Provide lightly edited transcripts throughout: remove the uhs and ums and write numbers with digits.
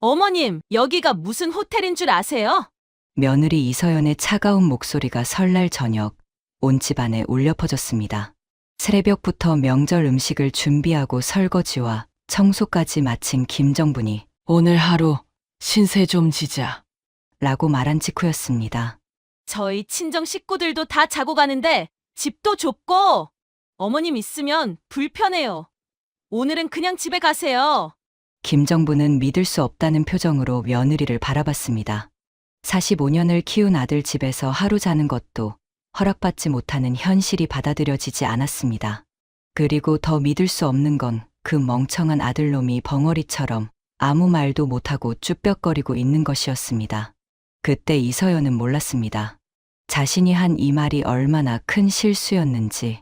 어머님, 여기가 무슨 호텔인 줄 아세요? 며느리 이서연의 차가운 목소리가 설날 저녁 온 집안에 울려 퍼졌습니다. 새벽부터 명절 음식을 준비하고 설거지와 청소까지 마친 김정분이 오늘 하루 신세 좀 지자. 라고 말한 직후였습니다. 저희 친정 식구들도 다 자고 가는데 집도 좁고 어머님 있으면 불편해요. 오늘은 그냥 집에 가세요. 김정분은 믿을 수 없다는 표정으로 며느리를 바라봤습니다. 45년을 키운 아들 집에서 하루 자는 것도 허락받지 못하는 현실이 받아들여지지 않았습니다. 그리고 더 믿을 수 없는 건 그 멍청한 아들놈이 벙어리처럼 아무 말도 못하고 쭈뼛거리고 있는 것이었습니다. 그때 이서연은 몰랐습니다. 자신이 한 이 말이 얼마나 큰 실수였는지,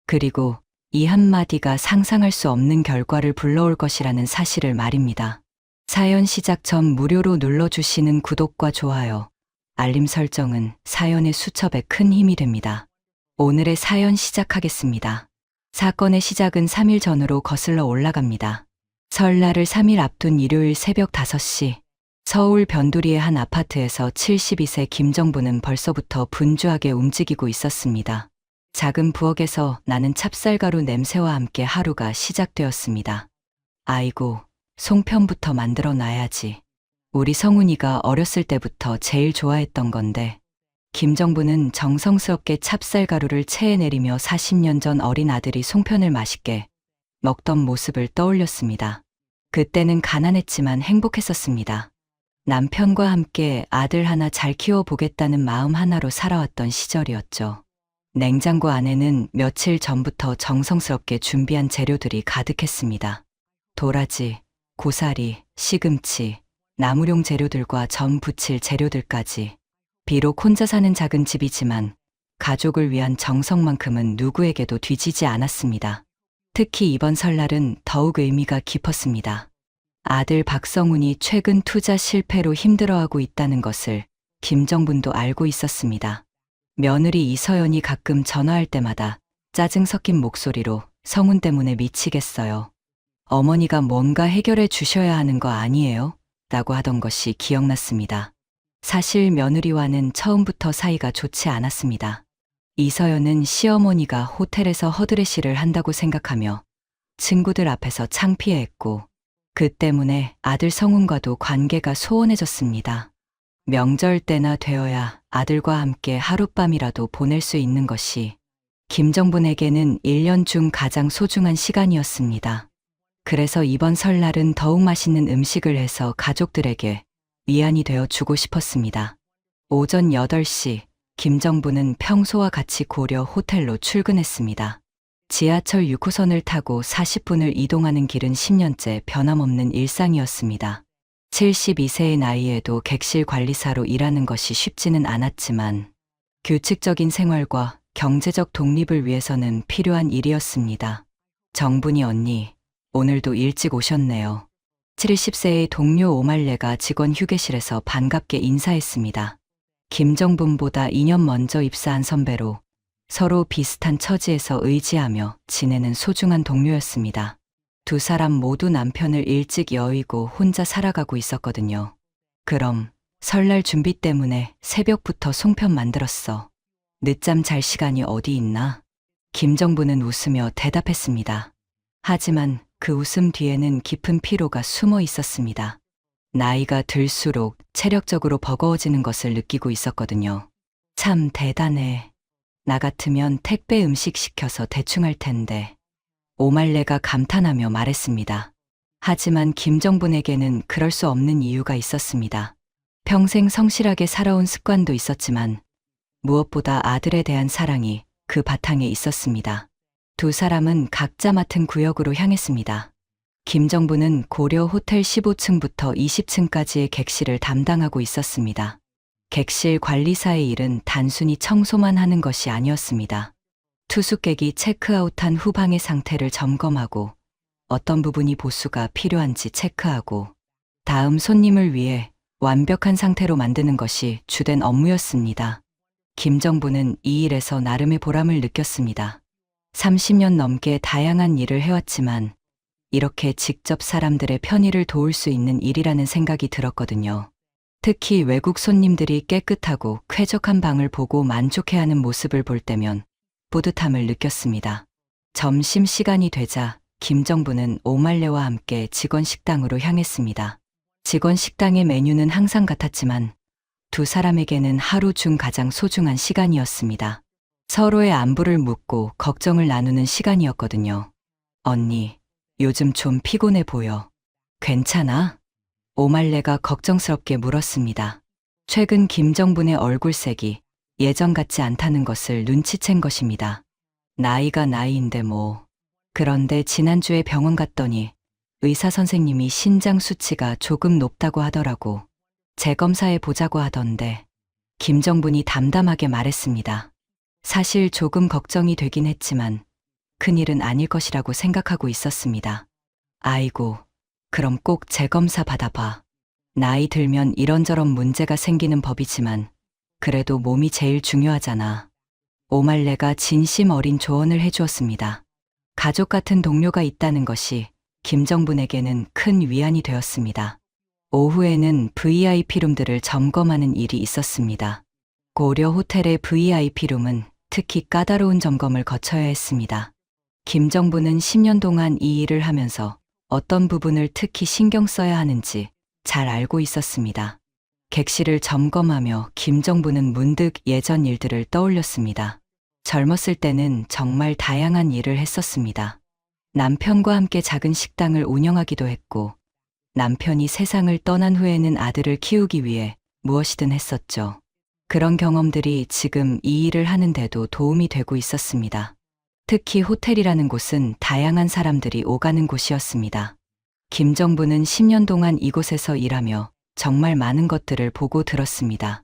그리고 이 한마디가 상상할 수 없는 결과를 불러올 것이라는 사실을 말입니다. 사연 시작 전 무료로 눌러주시는 구독과 좋아요, 알림 설정은 사연의 수첩에 큰 힘이 됩니다. 오늘의 사연 시작하겠습니다. 사건의 시작은 3일 전으로 거슬러 올라갑니다. 설날을 3일 앞둔 일요일 새벽 5시, 서울 변두리의 한 아파트에서 72세 김정부는 벌써부터 분주하게 움직이고 있었습니다. 작은 부엌에서 나는 찹쌀가루 냄새와 함께 하루가 시작되었습니다. 아이고, 송편부터 만들어 놔야지. 우리 성훈이가 어렸을 때부터 제일 좋아했던 건데. 김정부는 정성스럽게 찹쌀가루를 체에 내리며 40년 전 어린 아들이 송편을 맛있게 먹던 모습을 떠올렸습니다. 그때는 가난했지만 행복했었습니다. 남편과 함께 아들 하나 잘 키워보겠다는 마음 하나로 살아왔던 시절이었죠. 냉장고 안에는 며칠 전부터 정성스럽게 준비한 재료들이 가득했습니다. 도라지, 고사리, 시금치, 나무용 재료들과 전 부칠 재료들까지. 비록 혼자 사는 작은 집이지만 가족을 위한 정성만큼은 누구에게도 뒤지지 않았습니다. 특히 이번 설날은 더욱 의미가 깊었습니다. 아들 박성훈이 최근 투자 실패로 힘들어하고 있다는 것을 김정분도 알고 있었습니다. 며느리 이서연이 가끔 전화할 때마다 짜증 섞인 목소리로 성훈 때문에 미치겠어요. 어머니가 뭔가 해결해 주셔야 하는 거 아니에요? 라고 하던 것이 기억났습니다. 사실 며느리와는 처음부터 사이가 좋지 않았습니다. 이서연은 시어머니가 호텔에서 허드레시를 한다고 생각하며 친구들 앞에서 창피해했고, 그 때문에 아들 성훈과도 관계가 소원해졌습니다. 명절 때나 되어야 아들과 함께 하룻밤이라도 보낼 수 있는 것이 김정분에게는 1년 중 가장 소중한 시간이었습니다. 그래서 이번 설날은 더욱 맛있는 음식을 해서 가족들에게 위안이 되어 주고 싶었습니다. 오전 8시, 김정부는 평소와 같이 고려 호텔로 출근했습니다. 지하철 6호선을 타고 40분을 이동하는 길은 10년째 변함없는 일상이었습니다. 72세의 나이에도 객실 관리사로 일하는 것이 쉽지는 않았지만 규칙적인 생활과 경제적 독립을 위해서는 필요한 일이었습니다. 정분이 언니, 오늘도 일찍 오셨네요. 70세의 동료 오말레가 직원 휴게실에서 반갑게 인사했습니다. 김정분보다 2년 먼저 입사한 선배로 서로 비슷한 처지에서 의지하며 지내는 소중한 동료였습니다. 두 사람 모두 남편을 일찍 여의고 혼자 살아가고 있었거든요. 그럼 설날 준비 때문에 새벽부터 송편 만들었어. 늦잠 잘 시간이 어디 있나? 김정분은 웃으며 대답했습니다. 하지만 그 웃음 뒤에는 깊은 피로가 숨어 있었습니다. 나이가 들수록 체력적으로 버거워지는 것을 느끼고 있었거든요. 참 대단해. 나 같으면 택배 음식 시켜서 대충 할 텐데. 오말레가 감탄하며 말했습니다. 하지만 김정분에게는 그럴 수 없는 이유가 있었습니다. 평생 성실하게 살아온 습관도 있었지만 무엇보다 아들에 대한 사랑이 그 바탕에 있었습니다. 두 사람은 각자 맡은 구역으로 향했습니다. 김정부는 고려 호텔 15층부터 20층까지의 객실을 담당하고 있었습니다. 객실 관리사의 일은 단순히 청소만 하는 것이 아니었습니다. 투숙객이 체크아웃한 후 방의 상태를 점검하고 어떤 부분이 보수가 필요한지 체크하고 다음 손님을 위해 완벽한 상태로 만드는 것이 주된 업무였습니다. 김정부는 이 일에서 나름의 보람을 느꼈습니다. 30년 넘게 다양한 일을 해왔지만 이렇게 직접 사람들의 편의를 도울 수 있는 일이라는 생각이 들었거든요. 특히 외국 손님들이 깨끗하고 쾌적한 방을 보고 만족해하는 모습을 볼 때면 뿌듯함을 느꼈습니다. 점심시간이 되자 김정부는 오말레와 함께 직원 식당으로 향했습니다. 직원 식당의 메뉴는 항상 같았지만 두 사람에게는 하루 중 가장 소중한 시간이었습니다. 서로의 안부를 묻고 걱정을 나누는 시간이었거든요. 언니, 요즘 좀 피곤해 보여. 괜찮아? 오말레가 걱정스럽게 물었습니다. 최근 김정분의 얼굴색이 예전 같지 않다는 것을 눈치챈 것입니다. 나이가 나이인데 뭐. 그런데 지난주에 병원 갔더니 의사 선생님이 신장 수치가 조금 높다고 하더라고. 재검사해 보자고 하던데. 김정분이 담담하게 말했습니다. 사실 조금 걱정이 되긴 했지만 큰일은 아닐 것이라고 생각하고 있었습니다. 아이고, 그럼 꼭 재검사 받아봐. 나이 들면 이런저런 문제가 생기는 법이지만 그래도 몸이 제일 중요하잖아. 오말레가 진심 어린 조언을 해주었습니다. 가족 같은 동료가 있다는 것이 김정분에게는 큰 위안이 되었습니다. 오후에는 VIP룸들을 점검하는 일이 있었습니다. 고려 호텔의 VIP룸은 특히 까다로운 점검을 거쳐야 했습니다. 김정부는 10년 동안 이 일을 하면서 어떤 부분을 특히 신경 써야 하는지 잘 알고 있었습니다. 객실을 점검하며 김정부는 문득 예전 일들을 떠올렸습니다. 젊었을 때는 정말 다양한 일을 했었습니다. 남편과 함께 작은 식당을 운영하기도 했고, 남편이 세상을 떠난 후에는 아들을 키우기 위해 무엇이든 했었죠. 그런 경험들이 지금 이 일을 하는데도 도움이 되고 있었습니다. 특히 호텔이라는 곳은 다양한 사람들이 오가는 곳이었습니다. 김정부는 10년 동안 이곳에서 일하며 정말 많은 것들을 보고 들었습니다.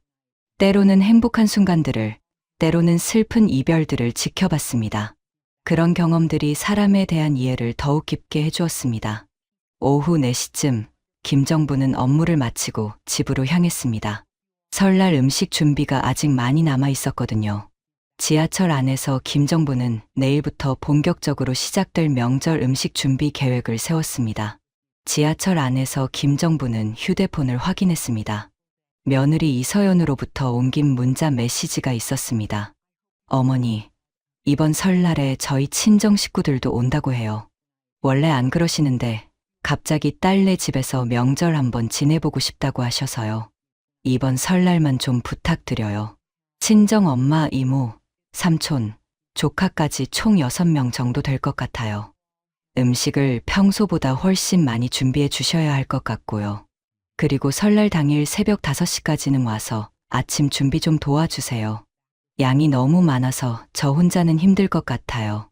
때로는 행복한 순간들을, 때로는 슬픈 이별들을 지켜봤습니다. 그런 경험들이 사람에 대한 이해를 더욱 깊게 해주었습니다. 오후 4시쯤 김정부는 업무를 마치고 집으로 향했습니다. 설날 음식 준비가 아직 많이 남아 있었거든요. 지하철 안에서 김정부는 내일부터 본격적으로 시작될 명절 음식 준비 계획을 세웠습니다. 지하철 안에서 김정부는 휴대폰을 확인했습니다. 며느리 이서연으로부터 옮긴 문자 메시지가 있었습니다. 어머니, 이번 설날에 저희 친정 식구들도 온다고 해요. 원래 안 그러시는데 갑자기 딸네 집에서 명절 한번 지내보고 싶다고 하셔서요. 이번 설날만 좀 부탁드려요. 친정 엄마, 이모, 삼촌, 조카까지 총 6명 정도 될 것 같아요. 음식을 평소보다 훨씬 많이 준비해 주셔야 할 것 같고요. 그리고 설날 당일 새벽 5시까지는 와서 아침 준비 좀 도와주세요. 양이 너무 많아서 저 혼자는 힘들 것 같아요.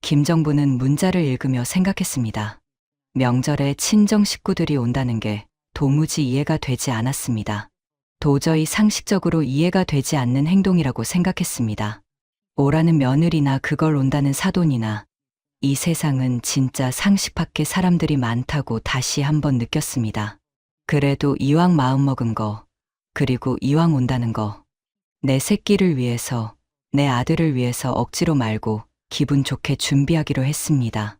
김정부는 문자를 읽으며 생각했습니다. 명절에 친정 식구들이 온다는 게 도무지 이해가 되지 않았습니다. 도저히 상식적으로 이해가 되지 않는 행동이라고 생각했습니다. 오라는 며느리나 그걸 온다는 사돈이나 이 세상은 진짜 상식 밖의 사람들이 많다고 다시 한번 느꼈습니다. 그래도 이왕 마음먹은 거, 그리고 이왕 온다는 거, 내 새끼를 위해서, 내 아들을 위해서 억지로 말고 기분 좋게 준비하기로 했습니다.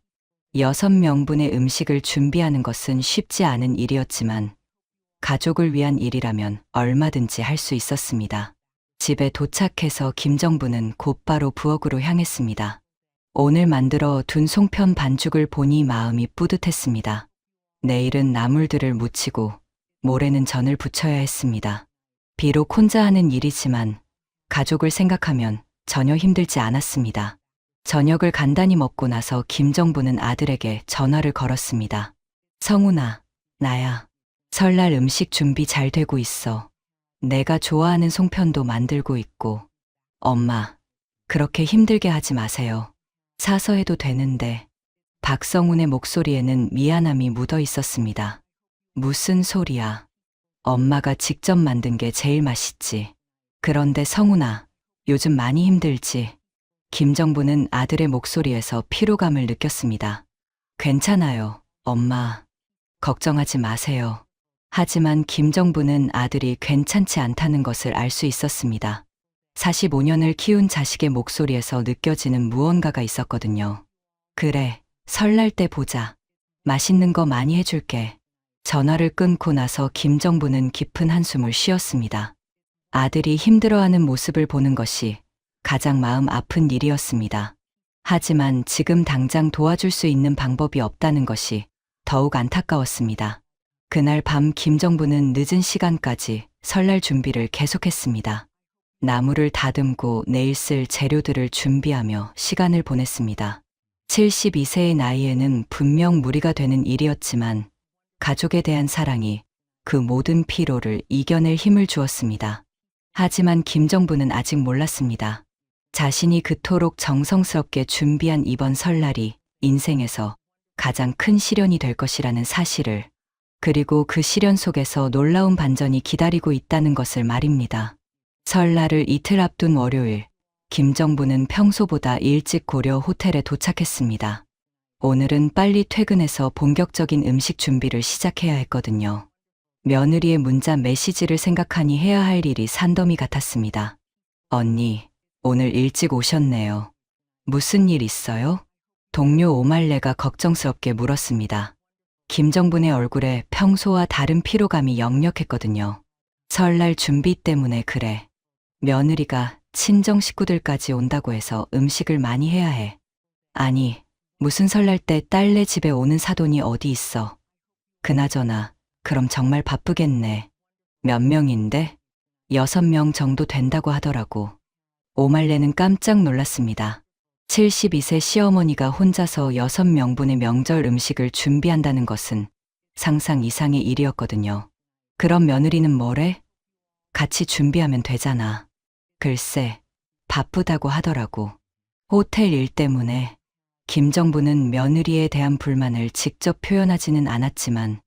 6명분의 음식을 준비하는 것은 쉽지 않은 일이었지만 가족을 위한 일이라면 얼마든지 할 수 있었습니다. 집에 도착해서 김정부는 곧바로 부엌으로 향했습니다. 오늘 만들어 둔 송편 반죽을 보니 마음이 뿌듯했습니다. 내일은 나물들을 무치고 모레는 전을 부쳐야 했습니다. 비록 혼자 하는 일이지만 가족을 생각하면 전혀 힘들지 않았습니다. 저녁을 간단히 먹고 나서 김정부는 아들에게 전화를 걸었습니다. 성훈아, 나야. 설날 음식 준비 잘 되고 있어. 내가 좋아하는 송편도 만들고 있고. 엄마, 그렇게 힘들게 하지 마세요. 사서 해도 되는데. 박성훈의 목소리에는 미안함이 묻어 있었습니다. 무슨 소리야. 엄마가 직접 만든 게 제일 맛있지. 그런데 성훈아, 요즘 많이 힘들지. 김정부는 아들의 목소리에서 피로감을 느꼈습니다. 괜찮아요, 엄마. 걱정하지 마세요. 하지만 김정부는 아들이 괜찮지 않다는 것을 알 수 있었습니다. 45년을 키운 자식의 목소리에서 느껴지는 무언가가 있었거든요. 그래, 설날 때 보자. 맛있는 거 많이 해줄게. 전화를 끊고 나서 김정부는 깊은 한숨을 쉬었습니다. 아들이 힘들어하는 모습을 보는 것이 가장 마음 아픈 일이었습니다. 하지만 지금 당장 도와줄 수 있는 방법이 없다는 것이 더욱 안타까웠습니다. 그날 밤 김정부는 늦은 시간까지 설날 준비를 계속했습니다. 나무를 다듬고 내일 쓸 재료들을 준비하며 시간을 보냈습니다. 72세의 나이에는 분명 무리가 되는 일이었지만 가족에 대한 사랑이 그 모든 피로를 이겨낼 힘을 주었습니다. 하지만 김정부는 아직 몰랐습니다. 자신이 그토록 정성스럽게 준비한 이번 설날이 인생에서 가장 큰 시련이 될 것이라는 사실을, 그리고 그 시련 속에서 놀라운 반전이 기다리고 있다는 것을 말입니다. 설날을 이틀 앞둔 월요일, 김정부는 평소보다 일찍 고려 호텔에 도착했습니다. 오늘은 빨리 퇴근해서 본격적인 음식 준비를 시작해야 했거든요. 며느리의 문자 메시지를 생각하니 해야 할 일이 산더미 같았습니다. 언니, 오늘 일찍 오셨네요. 무슨 일 있어요? 동료 오말레가 걱정스럽게 물었습니다. 김정분의 얼굴에 평소와 다른 피로감이 역력했거든요. 설날 준비 때문에 그래. 며느리가 친정 식구들까지 온다고 해서 음식을 많이 해야 해. 아니, 무슨 설날 때 딸네 집에 오는 사돈이 어디 있어. 그나저나, 그럼 정말 바쁘겠네. 몇 명인데? 6명 정도 된다고 하더라고. 오말레는 깜짝 놀랐습니다. 72세 시어머니가 혼자서 6명분의 명절 음식을 준비한다는 것은 상상 이상의 일이었거든요. 그럼 며느리는 뭐래? 같이 준비하면 되잖아. 글쎄, 바쁘다고 하더라고. 호텔 일 때문에. 김정부는 며느리에 대한 불만을 직접 표현하지는 않았지만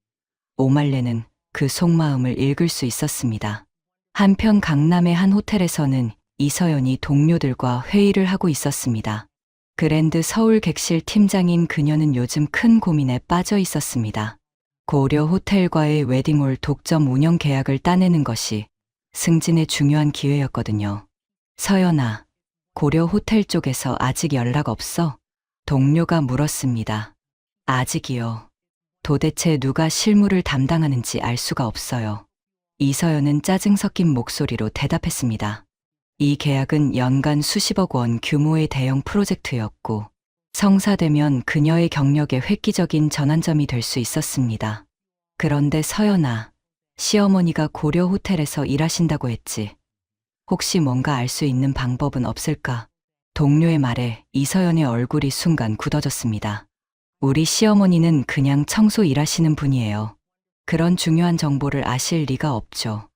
오말레는 그 속마음을 읽을 수 있었습니다. 한편 강남의 한 호텔에서는 이서연이 동료들과 회의를 하고 있었습니다. 그랜드 서울 객실 팀장인 그녀는 요즘 큰 고민에 빠져 있었습니다. 고려 호텔과의 웨딩홀 독점 운영 계약을 따내는 것이 승진의 중요한 기회였거든요. 서연아, 고려 호텔 쪽에서 아직 연락 없어? 동료가 물었습니다. 아직이요. 도대체 누가 실무를 담당하는지 알 수가 없어요. 이서연은 짜증 섞인 목소리로 대답했습니다. 이 계약은 연간 수십억 원 규모의 대형 프로젝트였고 성사되면 그녀의 경력에 획기적인 전환점이 될 수 있었습니다. 그런데 서연아, 시어머니가 고려 호텔에서 일하신다고 했지. 혹시 뭔가 알 수 있는 방법은 없을까? 동료의 말에 이서연의 얼굴이 순간 굳어졌습니다. 우리 시어머니는 그냥 청소 일하시는 분이에요. 그런 중요한 정보를 아실 리가 없죠.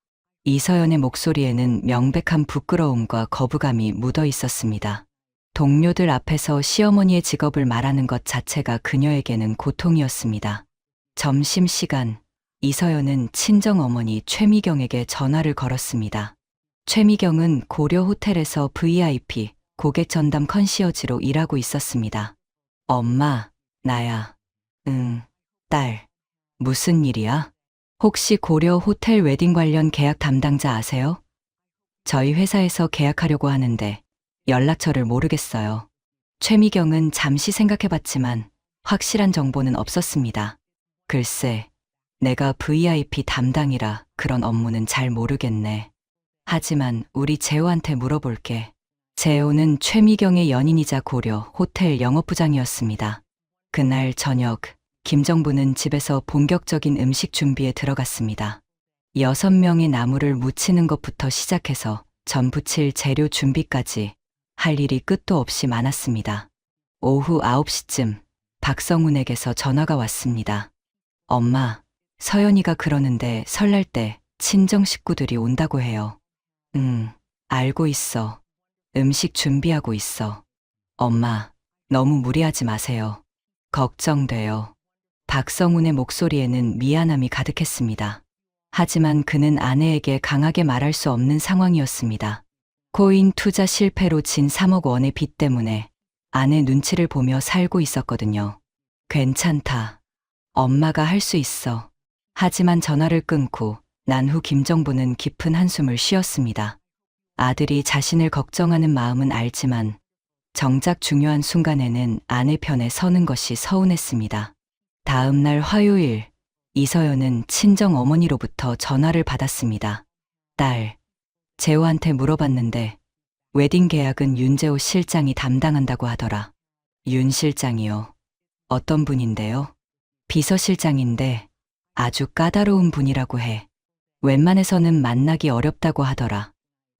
이서연의 목소리에는 명백한 부끄러움과 거부감이 묻어 있었습니다. 동료들 앞에서 시어머니의 직업을 말하는 것 자체가 그녀에게는 고통이었습니다. 점심시간, 이서연은 친정어머니 최미경에게 전화를 걸었습니다. 최미경은 고려 호텔에서 VIP 고객 전담 컨시어지로 일하고 있었습니다. 엄마, 나야. 응, 딸. 무슨 일이야? 혹시 고려 호텔 웨딩 관련 계약 담당자 아세요? 저희 회사에서 계약하려고 하는데 연락처를 모르겠어요. 최미경은 잠시 생각해봤지만 확실한 정보는 없었습니다. 글쎄, 내가 VIP 담당이라 그런 업무는 잘 모르겠네. 하지만 우리 재호한테 물어볼게. 재호는 최미경의 연인이자 고려 호텔 영업부장이었습니다. 그날 저녁, 김정부는 집에서 본격적인 음식 준비에 들어갔습니다. 6명의 나무를 묻히는 것부터 시작해서 전 부칠 재료 준비까지 할 일이 끝도 없이 많았습니다. 오후 9시쯤 박성훈에게서 전화가 왔습니다. 엄마, 서연이가 그러는데 설날 때 친정 식구들이 온다고 해요. 알고 있어. 음식 준비하고 있어. 엄마, 너무 무리하지 마세요. 걱정돼요. 박성훈의 목소리에는 미안함이 가득했습니다. 하지만 그는 아내에게 강하게 말할 수 없는 상황이었습니다. 코인 투자 실패로 진 3억 원의 빚 때문에 아내 눈치를 보며 살고 있었거든요. 괜찮다. 엄마가 할 수 있어. 하지만 전화를 끊고 난 후 김정부는 깊은 한숨을 쉬었습니다. 아들이 자신을 걱정하는 마음은 알지만 정작 중요한 순간에는 아내 편에 서는 것이 서운했습니다. 다음 날 화요일, 이서연은 친정 어머니로부터 전화를 받았습니다. 딸, 재호한테 물어봤는데 웨딩 계약은 윤재호 실장이 담당한다고 하더라. 윤 실장이요. 어떤 분인데요? 비서실장인데 아주 까다로운 분이라고 해. 웬만해서는 만나기 어렵다고 하더라.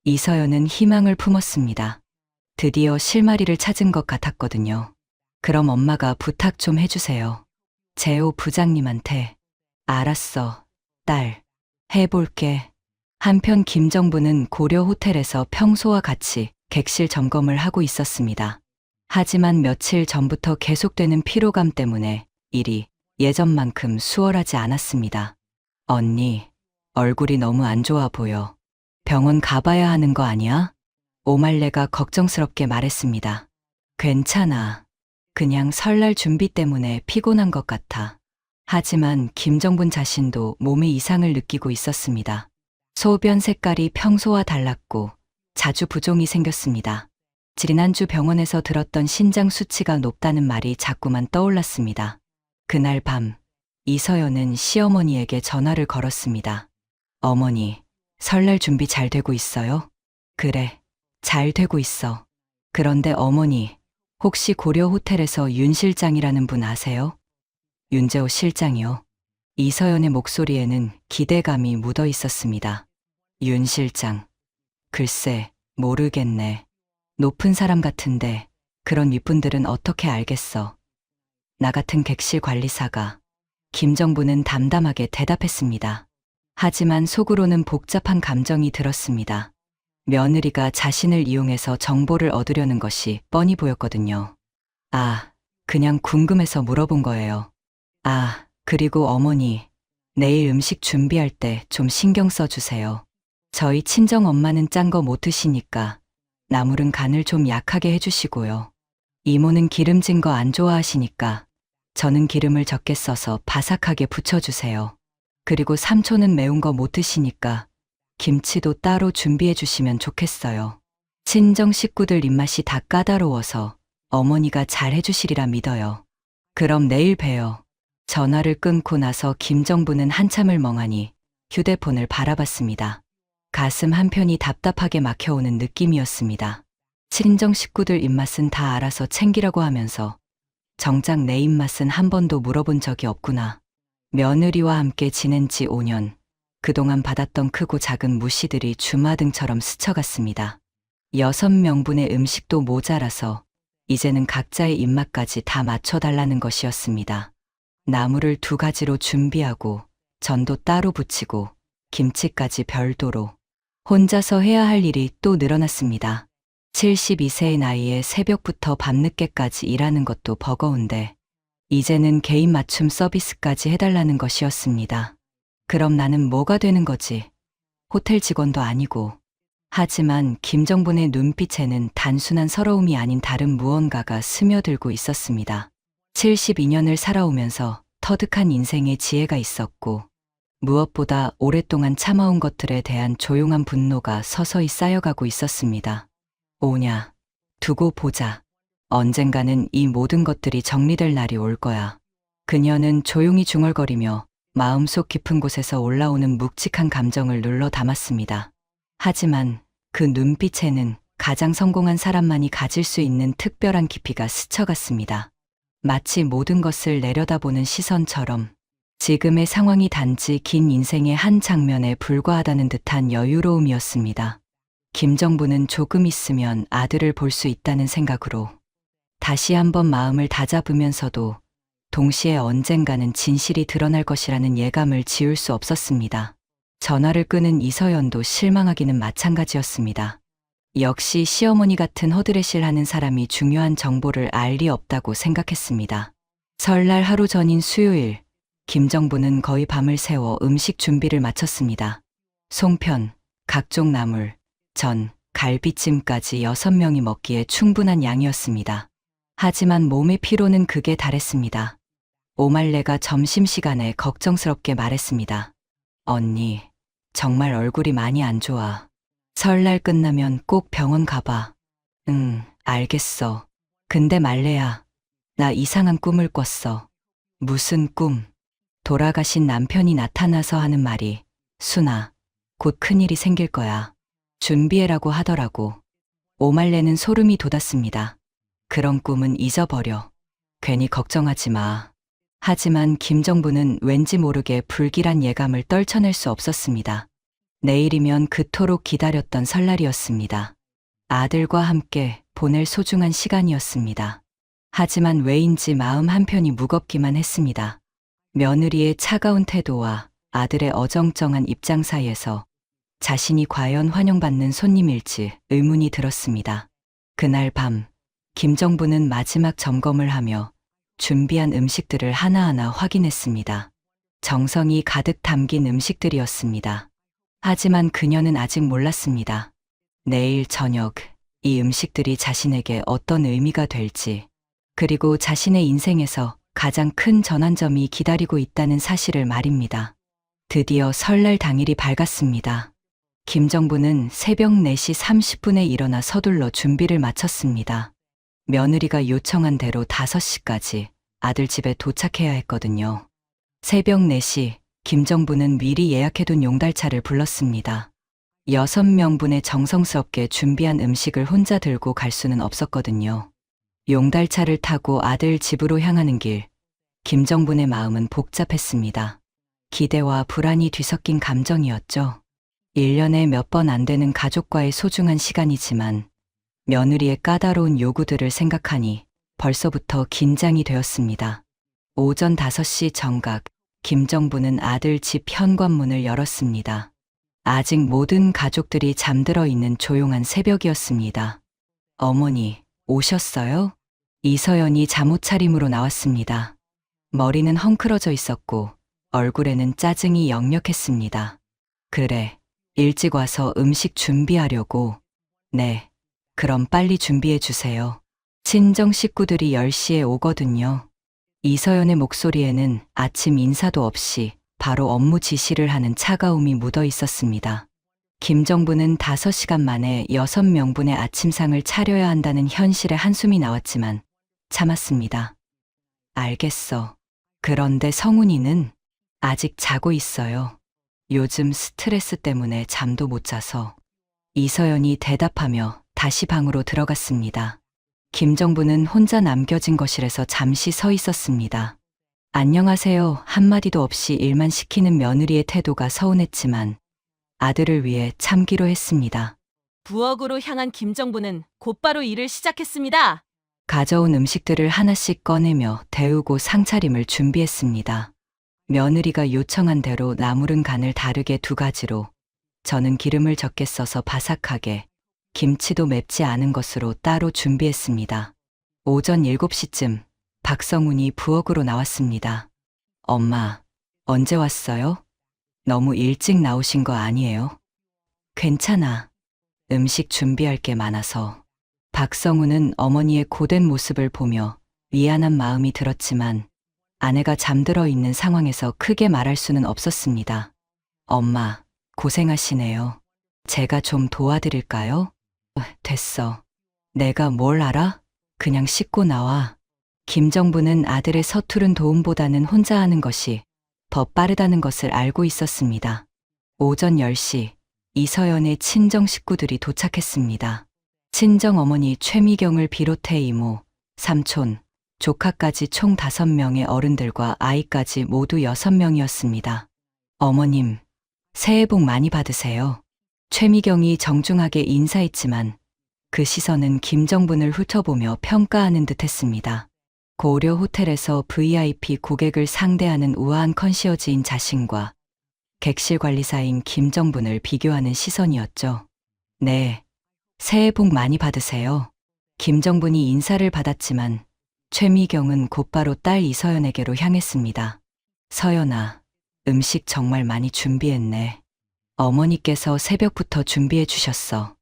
이서연은 희망을 품었습니다. 드디어 실마리를 찾은 것 같았거든요. 그럼 엄마가 부탁 좀 해주세요. 재호 부장님한테. 알았어, 딸. 해볼게. 한편 김정부는 고려 호텔에서 평소와 같이 객실 점검을 하고 있었습니다. 하지만 며칠 전부터 계속되는 피로감 때문에 일이 예전만큼 수월하지 않았습니다. 언니, 얼굴이 너무 안 좋아 보여. 병원 가봐야 하는 거 아니야? 오말레가 걱정스럽게 말했습니다. 괜찮아. 그냥 설날 준비 때문에 피곤한 것 같아. 하지만 김정분 자신도 몸에 이상을 느끼고 있었습니다. 소변 색깔이 평소와 달랐고 자주 부종이 생겼습니다. 지난주 병원에서 들었던 신장 수치가 높다는 말이 자꾸만 떠올랐습니다. 그날 밤, 이서연은 시어머니에게 전화를 걸었습니다. 어머니, 설날 준비 잘 되고 있어요? 그래, 잘 되고 있어. 그런데 어머니, 혹시 고려 호텔에서 윤 실장이라는 분 아세요? 윤재호 실장이요. 이서연의 목소리에는 기대감이 묻어 있었습니다. 윤 실장. 글쎄, 모르겠네. 높은 사람 같은데 그런 윗분들은 어떻게 알겠어. 나 같은 객실 관리사가. 김정부는 담담하게 대답했습니다. 하지만 속으로는 복잡한 감정이 들었습니다. 며느리가 자신을 이용해서 정보를 얻으려는 것이 뻔히 보였거든요. 아, 그냥 궁금해서 물어본 거예요. 아, 그리고 어머니, 내일 음식 준비할 때 좀 신경 써주세요. 저희 친정 엄마는 짠 거 못 드시니까 나물은 간을 좀 약하게 해주시고요. 이모는 기름진 거 안 좋아하시니까 저는 기름을 적게 써서 바삭하게 부쳐주세요. 그리고 삼촌은 매운 거 못 드시니까 김치도 따로 준비해 주시면 좋겠어요. 친정 식구들 입맛이 다 까다로워서 어머니가 잘 해주시리라 믿어요. 그럼 내일 봬요. 전화를 끊고 나서 김정부는 한참을 멍하니 휴대폰을 바라봤습니다. 가슴 한편이 답답하게 막혀오는 느낌이었습니다. 친정 식구들 입맛은 다 알아서 챙기라고 하면서 정작 내 입맛은 한 번도 물어본 적이 없구나. 며느리와 함께 지낸 지 5년. 그동안 받았던 크고 작은 무시들이 주마등처럼 스쳐갔습니다. 6명분의 음식도 모자라서 이제는 각자의 입맛까지 다 맞춰달라는 것이었습니다. 나물을 2가지로 준비하고 전도 따로 부치고 김치까지 별도로. 혼자서 해야 할 일이 또 늘어났습니다. 72세의 나이에 새벽부터 밤늦게까지 일하는 것도 버거운데 이제는 개인 맞춤 서비스까지 해달라는 것이었습니다. 그럼 나는 뭐가 되는 거지? 호텔 직원도 아니고. 하지만 김정분의 눈빛에는 단순한 서러움이 아닌 다른 무언가가 스며들고 있었습니다. 72년을 살아오면서 터득한 인생의 지혜가 있었고 무엇보다 오랫동안 참아온 것들에 대한 조용한 분노가 서서히 쌓여가고 있었습니다. 오냐, 두고 보자. 언젠가는 이 모든 것들이 정리될 날이 올 거야. 그녀는 조용히 중얼거리며 마음속 깊은 곳에서 올라오는 묵직한 감정을 눌러 담았습니다. 하지만 그 눈빛에는 가장 성공한 사람만이 가질 수 있는 특별한 깊이가 스쳐갔습니다. 마치 모든 것을 내려다보는 시선처럼 지금의 상황이 단지 긴 인생의 한 장면에 불과하다는 듯한 여유로움이었습니다. 김정부는 조금 있으면 아들을 볼 수 있다는 생각으로 다시 한번 마음을 다잡으면서도 동시에 언젠가는 진실이 드러날 것이라는 예감을 지울 수 없었습니다. 전화를 끄는 이서연도 실망하기는 마찬가지였습니다. 역시 시어머니 같은 허드렛일 하는 사람이 중요한 정보를 알 리 없다고 생각했습니다. 설날 하루 전인 수요일, 김정부는 거의 밤을 새워 음식 준비를 마쳤습니다. 송편, 각종 나물, 전, 갈비찜까지 6명이 먹기에 충분한 양이었습니다. 하지만 몸의 피로는 극에 달했습니다. 오말레가 점심시간에 걱정스럽게 말했습니다. 언니, 정말 얼굴이 많이 안 좋아. 설날 끝나면 꼭 병원 가봐. 응, 알겠어. 근데 말레야, 나 이상한 꿈을 꿨어. 무슨 꿈? 돌아가신 남편이 나타나서 하는 말이, 순아, 곧 큰일이 생길 거야. 준비해라고 하더라고. 오말레는 소름이 돋았습니다. 그런 꿈은 잊어버려. 괜히 걱정하지 마. 하지만 김정부는 왠지 모르게 불길한 예감을 떨쳐낼 수 없었습니다. 내일이면 그토록 기다렸던 설날이었습니다. 아들과 함께 보낼 소중한 시간이었습니다. 하지만 왜인지 마음 한편이 무겁기만 했습니다. 며느리의 차가운 태도와 아들의 어정쩡한 입장 사이에서 자신이 과연 환영받는 손님일지 의문이 들었습니다. 그날 밤, 김정부는 마지막 점검을 하며 준비한 음식들을 하나하나 확인했습니다. 정성이 가득 담긴 음식들이었습니다. 하지만 그녀는 아직 몰랐습니다. 내일 저녁, 이 음식들이 자신에게 어떤 의미가 될지, 그리고 자신의 인생에서 가장 큰 전환점이 기다리고 있다는 사실을 말입니다. 드디어 설날 당일이 밝았습니다. 김정부는 새벽 4시 30분에 일어나 서둘러 준비를 마쳤습니다. 며느리가 요청한 대로 5시까지 아들 집에 도착해야 했거든요. 새벽 4시, 김정부는 미리 예약해둔 용달차를 불렀습니다. 6명분의 정성스럽게 준비한 음식을 혼자 들고 갈 수는 없었거든요. 용달차를 타고 아들 집으로 향하는 길, 김정분의 마음은 복잡했습니다. 기대와 불안이 뒤섞인 감정이었죠. 1년에 몇 번 안 되는 가족과의 소중한 시간이지만 며느리의 까다로운 요구들을 생각하니 벌써부터 긴장이 되었습니다. 오전 5시 정각, 김정부는 아들 집 현관문을 열었습니다. 아직 모든 가족들이 잠들어 있는 조용한 새벽이었습니다. 어머니, 오셨어요? 이서연이 잠옷 차림으로 나왔습니다. 머리는 헝클어져 있었고 얼굴에는 짜증이 역력했습니다. 그래, 일찍 와서 음식 준비하려고. 네, 그럼 빨리 준비해 주세요. 친정 식구들이 10시에 오거든요. 이서연의 목소리에는 아침 인사도 없이 바로 업무 지시를 하는 차가움이 묻어 있었습니다. 김정부는 5시간 만에 6명분의 아침상을 차려야 한다는 현실에 한숨이 나왔지만 참았습니다. 알겠어. 그런데 성훈이는 아직 자고 있어요. 요즘 스트레스 때문에 잠도 못 자서. 이서연이 대답하며 다시 방으로 들어갔습니다. 김정부는 혼자 남겨진 거실에서 잠시 서 있었습니다. 안녕하세요 한마디도 없이 일만 시키는 며느리의 태도가 서운했지만 아들을 위해 참기로 했습니다. 부엌으로 향한 김정부는 곧바로 일을 시작했습니다. 가져온 음식들을 하나씩 꺼내며 데우고 상차림을 준비했습니다. 며느리가 요청한 대로 나물은 간을 다르게 2가지로, 저는 기름을 적게 써서 바삭하게, 김치도 맵지 않은 것으로 따로 준비했습니다. 오전 7시쯤 박성훈이 부엌으로 나왔습니다. 엄마, 언제 왔어요? 너무 일찍 나오신 거 아니에요? 괜찮아. 음식 준비할 게 많아서. 박성훈은 어머니의 고된 모습을 보며 미안한 마음이 들었지만 아내가 잠들어 있는 상황에서 크게 말할 수는 없었습니다. 엄마, 고생하시네요. 제가 좀 도와드릴까요? 됐어. 내가 뭘 알아? 그냥 씻고 나와. 김정부는 아들의 서투른 도움보다는 혼자 하는 것이 더 빠르다는 것을 알고 있었습니다. 오전 10시, 이서연의 친정 식구들이 도착했습니다. 친정 어머니 최미경을 비롯해 이모, 삼촌, 조카까지 총 5명의 어른들과 아이까지 모두 6명이었습니다. 어머님, 새해 복 많이 받으세요. 최미경이 정중하게 인사했지만 그 시선은 김정분을 훑어보며 평가하는 듯했습니다. 고려 호텔에서 VIP 고객을 상대하는 우아한 컨시어지인 자신과 객실 관리사인 김정분을 비교하는 시선이었죠. 네, 새해 복 많이 받으세요. 김정분이 인사를 받았지만 최미경은 곧바로 딸 이서연에게로 향했습니다. 서연아, 음식 정말 많이 준비했네. 어머니께서 새벽부터 준비해 주셨어.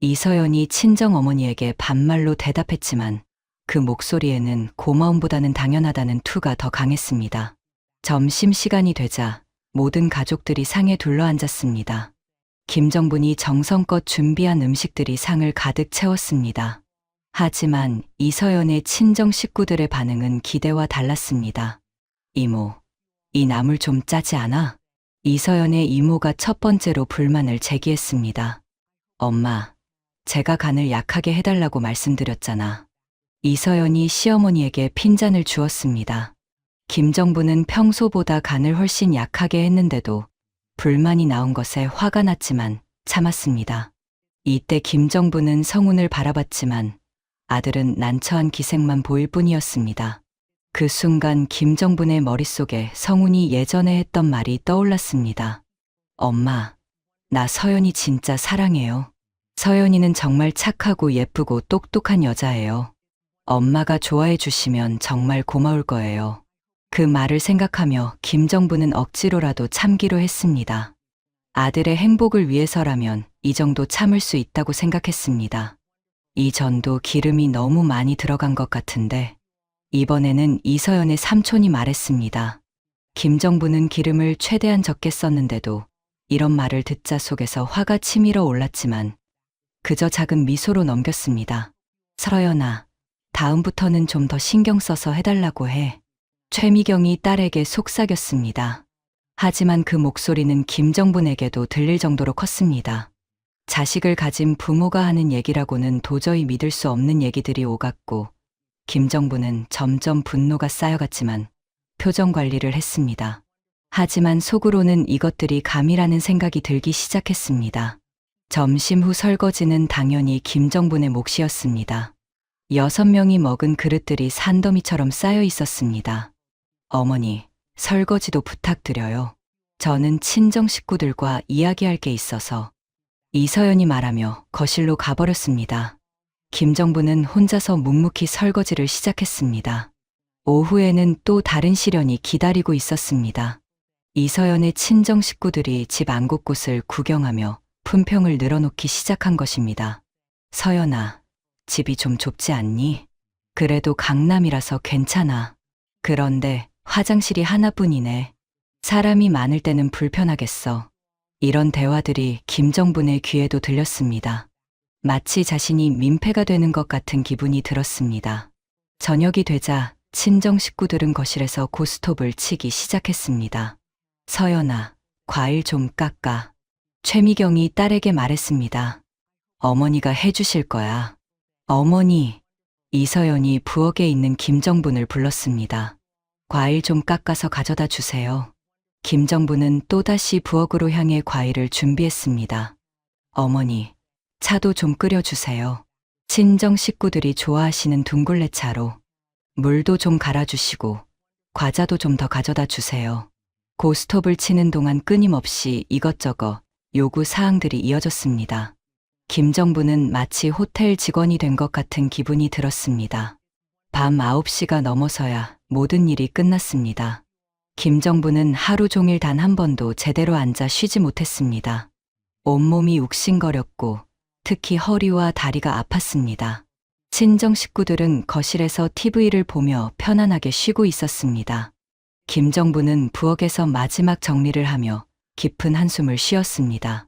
이서연이 친정 어머니에게 반말로 대답했지만 그 목소리에는 고마움보다는 당연하다는 투가 더 강했습니다. 점심시간이 되자 모든 가족들이 상에 둘러앉았습니다. 김정분이 정성껏 준비한 음식들이 상을 가득 채웠습니다. 하지만 이서연의 친정 식구들의 반응은 기대와 달랐습니다. 이모, 이 나물 좀 짜지 않아? 이서연의 이모가 첫 번째로 불만을 제기했습니다. 엄마, 제가 간을 약하게 해달라고 말씀드렸잖아. 이서연이 시어머니에게 핀잔을 주었습니다. 김정부는 평소보다 간을 훨씬 약하게 했는데도 불만이 나온 것에 화가 났지만 참았습니다. 이때 김정부는 성운을 바라봤지만 아들은 난처한 기색만 보일 뿐이었습니다. 그 순간 김정분의 머릿속에 성운이 예전에 했던 말이 떠올랐습니다. 엄마, 나 서연이 진짜 사랑해요. 서연이는 정말 착하고 예쁘고 똑똑한 여자예요. 엄마가 좋아해 주시면 정말 고마울 거예요. 그 말을 생각하며 김정부는 억지로라도 참기로 했습니다. 아들의 행복을 위해서라면 이 정도 참을 수 있다고 생각했습니다. 이 전도 기름이 너무 많이 들어간 것 같은데 이번에는 이서연의 삼촌이 말했습니다. 김정부는 기름을 최대한 적게 썼는데도 이런 말을 듣자 속에서 화가 치밀어 올랐지만 그저 작은 미소로 넘겼습니다. 서연아, 다음부터는 좀 더 신경 써서 해달라고 해. 최미경이 딸에게 속삭였습니다. 하지만 그 목소리는 김정분에게도 들릴 정도로 컸습니다. 자식을 가진 부모가 하는 얘기라고는 도저히 믿을 수 없는 얘기들이 오갔고 김정부는 점점 분노가 쌓여갔지만 표정 관리를 했습니다. 하지만 속으로는 이것들이 감이라는 생각이 들기 시작했습니다. 점심 후 설거지는 당연히 김정분의 몫이었습니다. 6명이 먹은 그릇들이 산더미처럼 쌓여 있었습니다. 어머니, 설거지도 부탁드려요. 저는 친정 식구들과 이야기할 게 있어서 이서연이 말하며 거실로 가버렸습니다. 김정부는 혼자서 묵묵히 설거지를 시작했습니다. 오후에는 또 다른 시련이 기다리고 있었습니다. 이서연의 친정 식구들이 집 안 곳곳을 구경하며 품평을 늘어놓기 시작한 것입니다. 서연아, 집이 좀 좁지 않니? 그래도 강남이라서 괜찮아. 그런데 화장실이 하나뿐이네. 사람이 많을 때는 불편하겠어. 이런 대화들이 김정분의 귀에도 들렸습니다. 마치 자신이 민폐가 되는 것 같은 기분이 들었습니다. 저녁이 되자 친정 식구들은 거실에서 고스톱을 치기 시작했습니다. 서연아, 과일 좀 깎아. 최미경이 딸에게 말했습니다. 어머니가 해주실 거야. 어머니, 이서연이 부엌에 있는 김정분을 불렀습니다. 과일 좀 깎아서 가져다 주세요. 김정부는 또다시 부엌으로 향해 과일을 준비했습니다. 어머니, 차도 좀 끓여주세요. 친정 식구들이 좋아하시는 둥글레 차로. 물도 좀 갈아주시고 과자도 좀 더 가져다 주세요. 고스톱을 치는 동안 끊임없이 이것저것 요구 사항들이 이어졌습니다. 김정부는 마치 호텔 직원이 된 것 같은 기분이 들었습니다. 밤 9시가 넘어서야 모든 일이 끝났습니다. 김정부는 하루 종일 단 한 번도 제대로 앉아 쉬지 못했습니다. 온몸이 욱신거렸고 특히 허리와 다리가 아팠습니다. 친정 식구들은 거실에서 TV를 보며 편안하게 쉬고 있었습니다. 김정부는 부엌에서 마지막 정리를 하며 깊은 한숨을 쉬었습니다.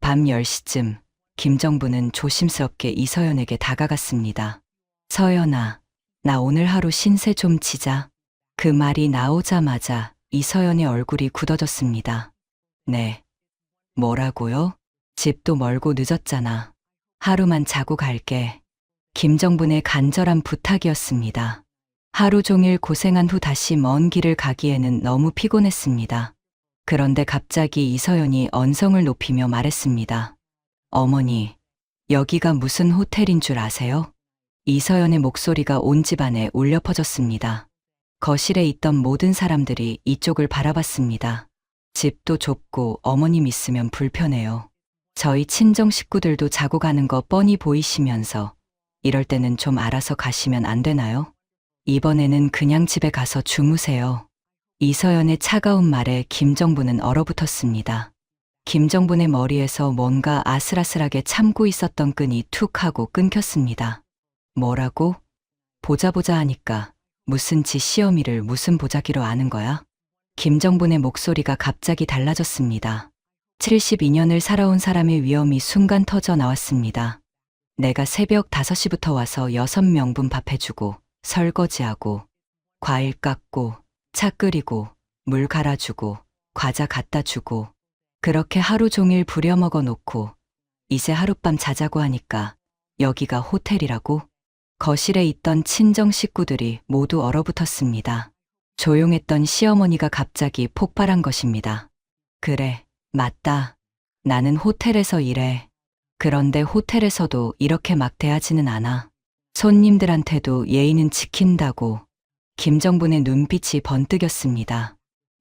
밤 10시쯤 김정부는 조심스럽게 이서연에게 다가갔습니다. 서연아, 나 오늘 하루 신세 좀 지자. 그 말이 나오자마자 이서연의 얼굴이 굳어졌습니다. 네. 뭐라고요? 집도 멀고 늦었잖아. 하루만 자고 갈게. 김정분의 간절한 부탁이었습니다. 하루 종일 고생한 후 다시 먼 길을 가기에는 너무 피곤했습니다. 그런데 갑자기 이서연이 언성을 높이며 말했습니다. 어머니, 여기가 무슨 호텔인 줄 아세요? 이서연의 목소리가 온 집안에 울려 퍼졌습니다. 거실에 있던 모든 사람들이 이쪽을 바라봤습니다. 집도 좁고 어머님 있으면 불편해요. 저희 친정 식구들도 자고 가는 거 뻔히 보이시면서 이럴 때는 좀 알아서 가시면 안 되나요? 이번에는 그냥 집에 가서 주무세요. 이서연의 차가운 말에 김정부는 얼어붙었습니다. 김정분의 머리에서 뭔가 아슬아슬하게 참고 있었던 끈이 툭 하고 끊겼습니다. 뭐라고? 보자 하니까 무슨 지 시어미를 무슨 보자기로 아는 거야? 김정분의 목소리가 갑자기 달라졌습니다. 72년을 살아온 사람의 위엄이 순간 터져 나왔습니다. 내가 새벽 5시부터 와서 6명분 밥 해주고 설거지하고 과일 깎고 차 끓이고, 물 갈아주고, 과자 갖다 주고, 그렇게 하루 종일 부려먹어 놓고, 이제 하룻밤 자자고 하니까 여기가 호텔이라고? 거실에 있던 친정 식구들이 모두 얼어붙었습니다. 조용했던 시어머니가 갑자기 폭발한 것입니다. 그래, 맞다. 나는 호텔에서 일해. 그런데 호텔에서도 이렇게 막 대하지는 않아. 손님들한테도 예의는 지킨다고. 김정분의 눈빛이 번뜩였습니다.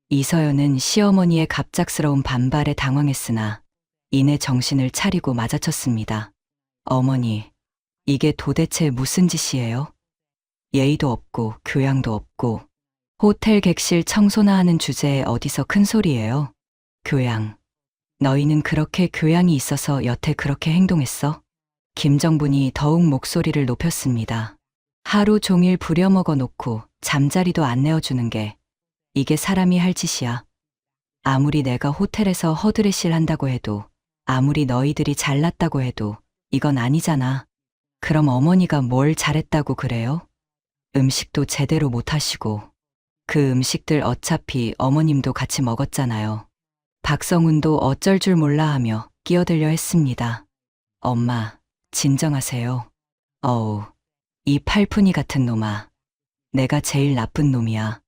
이서연은 시어머니의 갑작스러운 반발에 당황했으나 이내 정신을 차리고 맞아쳤습니다. 어머니, 이게 도대체 무슨 짓이에요? 예의도 없고 교양도 없고 호텔 객실 청소나 하는 주제에 어디서 큰 소리예요? 교양. 너희는 그렇게 교양이 있어서 여태 그렇게 행동했어? 김정분이 더욱 목소리를 높였습니다. 하루 종일 부려먹어 놓고 잠자리도 안 내어주는 게 이게 사람이 할 짓이야. 아무리 내가 호텔에서 허드레실 한다고 해도 아무리 너희들이 잘났다고 해도 이건 아니잖아. 그럼 어머니가 뭘 잘했다고 그래요? 음식도 제대로 못 하시고 그 음식들 어차피 어머님도 같이 먹었잖아요. 박성훈도 어쩔 줄 몰라 하며 끼어들려 했습니다. 엄마, 진정하세요. 어우, 이 팔푼이 같은 놈아. 내가 제일 나쁜 놈이야.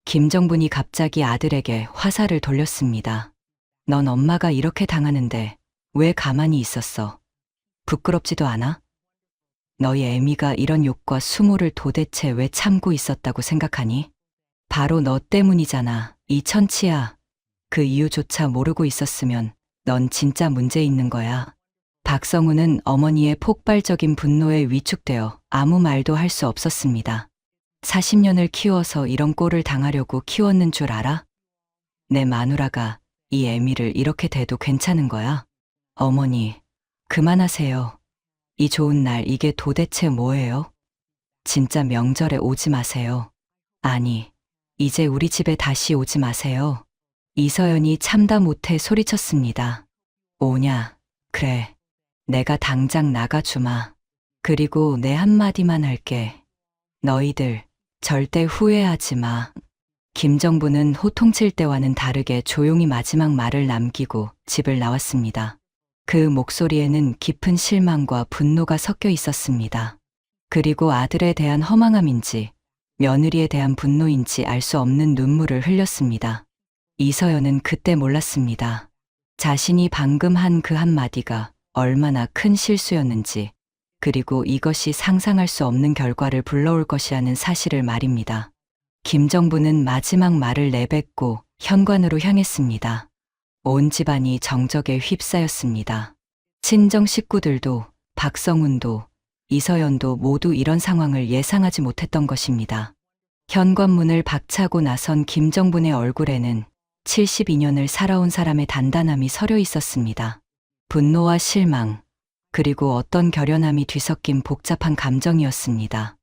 김정분이 갑자기 아들에게 화살을 돌렸습니다. 넌 엄마가 이렇게 당하는데 왜 가만히 있었어? 부끄럽지도 않아? 너희 애미가 이런 욕과 수모를 도대체 왜 참고 있었다고 생각하니? 바로 너 때문이잖아, 이 천치야. 그 이유조차 모르고 있었으면 넌 진짜 문제 있는 거야. 박성훈은 어머니의 폭발적인 분노에 위축되어 아무 말도 할 수 없었습니다. 40년을 키워서 이런 꼴을 당하려고 키웠는 줄 알아? 내 마누라가 이 애미를 이렇게 대도 괜찮은 거야? 어머니, 그만하세요. 이 좋은 날 이게 도대체 뭐예요? 진짜 명절에 오지 마세요. 아니, 이제 우리 집에 다시 오지 마세요. 이서연이 참다 못해 소리쳤습니다. 오냐, 그래. 내가 당장 나가주마. 그리고 내 한마디만 할게. 너희들 절대 후회하지 마. 김정부는 호통칠 때와는 다르게 조용히 마지막 말을 남기고 집을 나왔습니다. 그 목소리에는 깊은 실망과 분노가 섞여 있었습니다. 그리고 아들에 대한 허망함인지 며느리에 대한 분노인지 알 수 없는 눈물을 흘렸습니다. 이서연은 그때 몰랐습니다. 자신이 방금 한 그 한마디가 얼마나 큰 실수였는지, 그리고 이것이 상상할 수 없는 결과를 불러올 것이라는 사실을 말입니다. 김정부는 마지막 말을 내뱉고 현관으로 향했습니다. 온 집안이 정적에 휩싸였습니다. 친정 식구들도, 박성훈도, 이서연도 모두 이런 상황을 예상하지 못했던 것입니다. 현관문을 박차고 나선 김정분의 얼굴에는 72년을 살아온 사람의 단단함이 서려 있었습니다. 분노와 실망, 그리고 어떤 결연함이 뒤섞인 복잡한 감정이었습니다.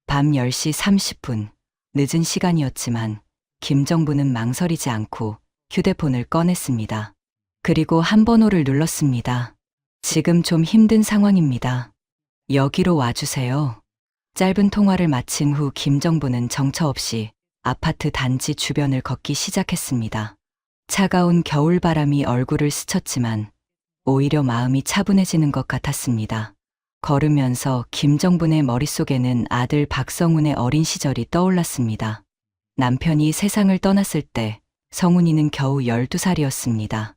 밤 10시 30분, 늦은 시간이었지만 김정부는 망설이지 않고 휴대폰을 꺼냈습니다. 그리고 한 번호를 눌렀습니다. 지금 좀 힘든 상황입니다. 여기로 와주세요. 짧은 통화를 마친 후 김정부는 정처 없이 아파트 단지 주변을 걷기 시작했습니다. 차가운 겨울바람이 얼굴을 스쳤지만 오히려 마음이 차분해지는 것 같았습니다. 걸으면서 김정분의 머릿속에는 아들 박성훈의 어린 시절이 떠올랐습니다. 남편이 세상을 떠났을 때 성훈이는 겨우 12살이었습니다.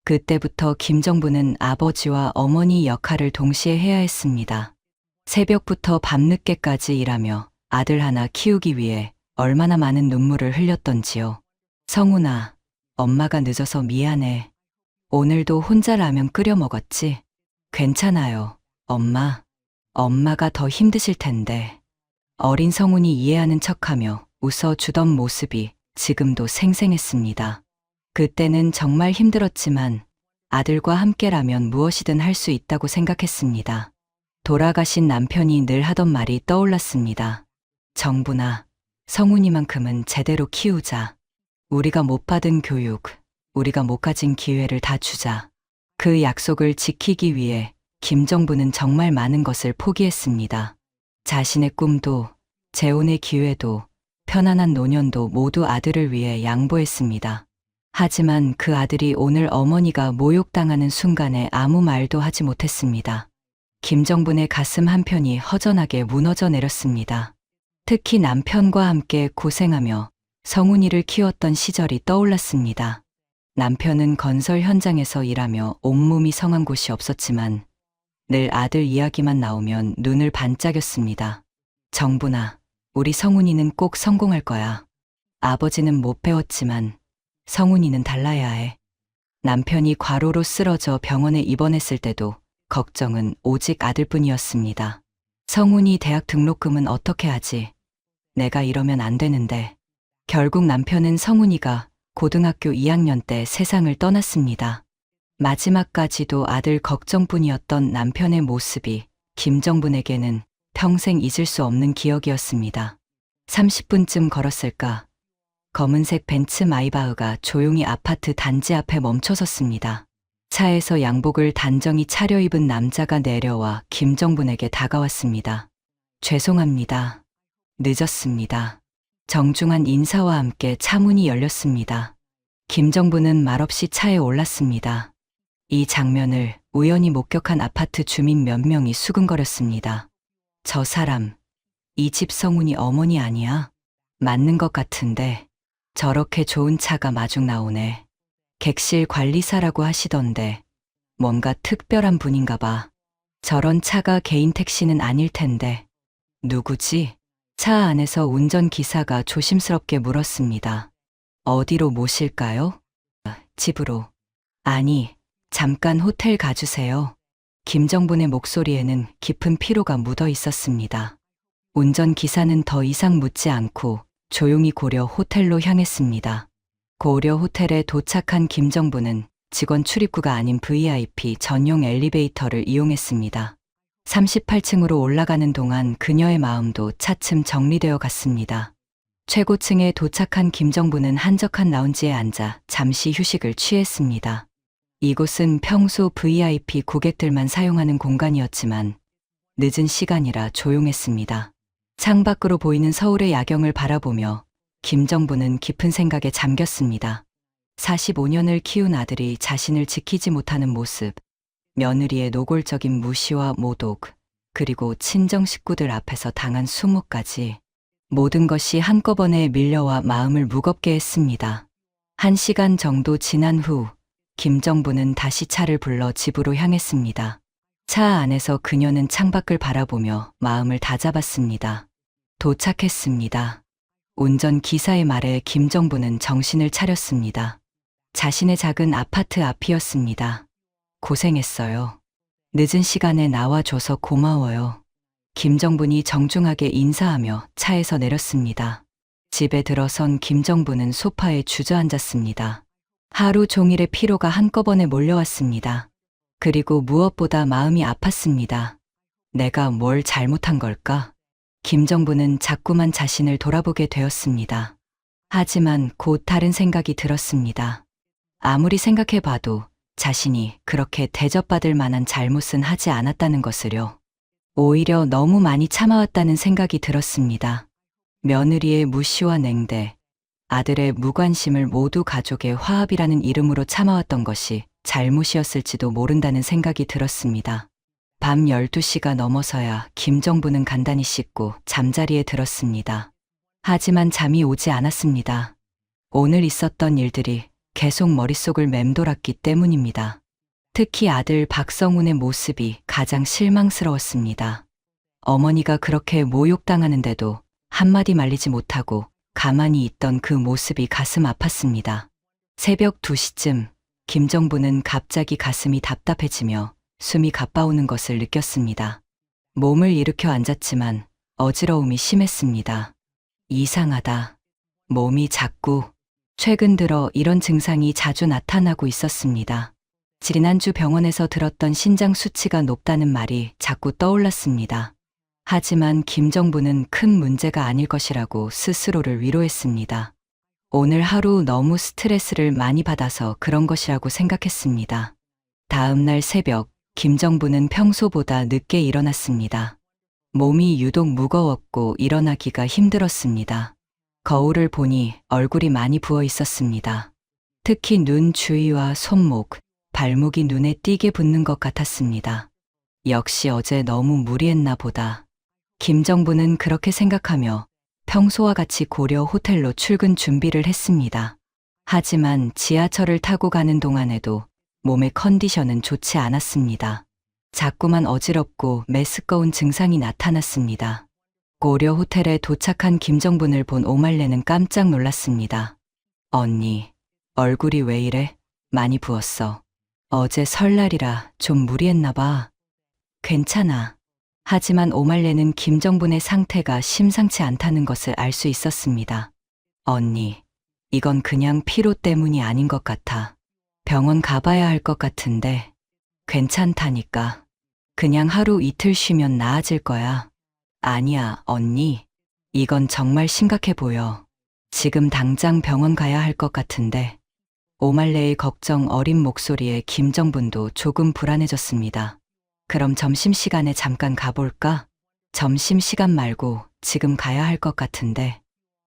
그때부터 김정분은 아버지와 어머니 역할을 동시에 해야 했습니다. 새벽부터 밤늦게까지 일하며 아들 하나 키우기 위해 얼마나 많은 눈물을 흘렸던지요. 성훈아, 엄마가 늦어서 미안해. 오늘도 혼자 라면 끓여 먹었지? 괜찮아요, 엄마. 엄마가 더 힘드실 텐데. 어린 성훈이 이해하는 척하며 웃어주던 모습이 지금도 생생했습니다. 그때는 정말 힘들었지만 아들과 함께라면 무엇이든 할 수 있다고 생각했습니다. 돌아가신 남편이 늘 하던 말이 떠올랐습니다. 정분아, 성훈이만큼은 제대로 키우자. 우리가 못 받은 교육, 우리가 못 가진 기회를 다 주자. 그 약속을 지키기 위해 김정부는 정말 많은 것을 포기했습니다. 자신의 꿈도, 재혼의 기회도, 편안한 노년도 모두 아들을 위해 양보했습니다. 하지만 그 아들이 오늘 어머니가 모욕당하는 순간에 아무 말도 하지 못했습니다. 김정분의 가슴 한편이 허전하게 무너져 내렸습니다. 특히 남편과 함께 고생하며 성훈이를 키웠던 시절이 떠올랐습니다. 남편은 건설 현장에서 일하며 온몸이 성한 곳이 없었지만 늘 아들 이야기만 나오면 눈을 반짝였습니다. 정분아, 우리 성훈이는 꼭 성공할 거야. 아버지는 못 배웠지만 성훈이는 달라야 해. 남편이 과로로 쓰러져 병원에 입원했을 때도 걱정은 오직 아들뿐이었습니다. 성훈이 대학 등록금은 어떻게 하지? 내가 이러면 안 되는데. 결국 남편은 성훈이가 고등학교 2학년 때 세상을 떠났습니다. 마지막까지도 아들 걱정뿐이었던 남편의 모습이 김정분에게는 평생 잊을 수 없는 기억이었습니다. 30분쯤 걸었을까? 검은색 벤츠 마이바흐가 조용히 아파트 단지 앞에 멈춰섰습니다. 차에서 양복을 단정히 차려입은 남자가 내려와 김정분에게 다가왔습니다. 죄송합니다. 늦었습니다. 정중한 인사와 함께 차 문이 열렸습니다. 김정분은 말없이 차에 올랐습니다. 이 장면을 우연히 목격한 아파트 주민 몇 명이 수근거렸습니다. 저 사람, 이 집 성훈이 어머니 아니야? 맞는 것 같은데 저렇게 좋은 차가 마중 나오네. 객실 관리사라고 하시던데 뭔가 특별한 분인가 봐. 저런 차가 개인 택시는 아닐 텐데. 누구지? 차 안에서 운전기사가 조심스럽게 물었습니다. 어디로 모실까요? 집으로. 아니, 잠깐 호텔 가주세요. 김정분의 목소리에는 깊은 피로가 묻어 있었습니다. 운전기사는 더 이상 묻지 않고 조용히 고려 호텔로 향했습니다. 고려 호텔에 도착한 김정분은 직원 출입구가 아닌 VIP 전용 엘리베이터를 이용했습니다. 38층으로 올라가는 동안 그녀의 마음도 차츰 정리되어 갔습니다. 최고층에 도착한 김정분은 한적한 라운지에 앉아 잠시 휴식을 취했습니다. 이곳은 평소 VIP 고객들만 사용하는 공간이었지만 늦은 시간이라 조용했습니다. 창밖으로 보이는 서울의 야경을 바라보며 김정분은 깊은 생각에 잠겼습니다. 45년을 키운 아들이 자신을 지키지 못하는 모습, 며느리의 노골적인 무시와 모독, 그리고 친정 식구들 앞에서 당한 수모까지 모든 것이 한꺼번에 밀려와 마음을 무겁게 했습니다. 1시간 정도 지난 후 김정분은 다시 차를 불러 집으로 향했습니다. 차 안에서 그녀는 창밖을 바라보며 마음을 다잡았습니다. 도착했습니다. 운전기사의 말에 김정분은 정신을 차렸습니다. 자신의 작은 아파트 앞이었습니다. 고생했어요. 늦은 시간에 나와줘서 고마워요. 김정분이 정중하게 인사하며 차에서 내렸습니다. 집에 들어선 김정분은 소파에 주저앉았습니다. 하루 종일의 피로가 한꺼번에 몰려왔습니다. 그리고 무엇보다 마음이 아팠습니다. 내가 뭘 잘못한 걸까? 김정분은 자꾸만 자신을 돌아보게 되었습니다. 하지만 곧 다른 생각이 들었습니다. 아무리 생각해봐도 자신이 그렇게 대접받을 만한 잘못은 하지 않았다는 것을요. 오히려 너무 많이 참아왔다는 생각이 들었습니다. 며느리의 무시와 냉대, 아들의 무관심을 모두 가족의 화합이라는 이름으로 참아왔던 것이 잘못이었을지도 모른다는 생각이 들었습니다. 밤 12시가 넘어서야 김정분은 간단히 씻고 잠자리에 들었습니다. 하지만 잠이 오지 않았습니다. 오늘 있었던 일들이 계속 머릿속을 맴돌았기 때문입니다. 특히 아들 박성훈의 모습이 가장 실망스러웠습니다. 어머니가 그렇게 모욕당하는데도 한마디 말리지 못하고 가만히 있던 그 모습이 가슴 아팠습니다. 새벽 2시쯤 김정분은 갑자기 가슴이 답답해지며 숨이 가빠오는 것을 느꼈습니다. 몸을 일으켜 앉았지만 어지러움이 심했습니다. 이상하다. 몸이 자꾸. 최근 들어 이런 증상이 자주 나타나고 있었습니다. 지난주 병원에서 들었던 신장 수치가 높다는 말이 자꾸 떠올랐습니다. 하지만 김정분은 큰 문제가 아닐 것이라고 스스로를 위로했습니다. 오늘 하루 너무 스트레스를 많이 받아서 그런 것이라고 생각했습니다. 다음 날 새벽, 김정분은 평소보다 늦게 일어났습니다. 몸이 유독 무거웠고 일어나기가 힘들었습니다. 거울을 보니 얼굴이 많이 부어 있었습니다. 특히 눈 주위와 손목, 발목이 눈에 띄게 붓는 것 같았습니다. 역시 어제 너무 무리했나 보다. 김정부는 그렇게 생각하며 평소와 같이 고려 호텔로 출근 준비를 했습니다. 하지만 지하철을 타고 가는 동안에도 몸의 컨디션은 좋지 않았습니다. 자꾸만 어지럽고 메스꺼운 증상이 나타났습니다. 고려 호텔에 도착한 김정분을 본 오말레는 깜짝 놀랐습니다. 언니, 얼굴이 왜 이래? 많이 부었어. 어제 설날이라 좀 무리했나 봐. 괜찮아. 하지만 오말레는 김정분의 상태가 심상치 않다는 것을 알 수 있었습니다. 언니, 이건 그냥 피로 때문이 아닌 것 같아. 병원 가봐야 할 것 같은데. 괜찮다니까. 그냥 하루 이틀 쉬면 나아질 거야. 아니야, 언니. 이건 정말 심각해 보여. 지금 당장 병원 가야 할 것 같은데. 오말레의 걱정 어린 목소리에 김정분도 조금 불안해졌습니다. 그럼 점심시간에 잠깐 가볼까? 점심시간 말고 지금 가야 할 것 같은데.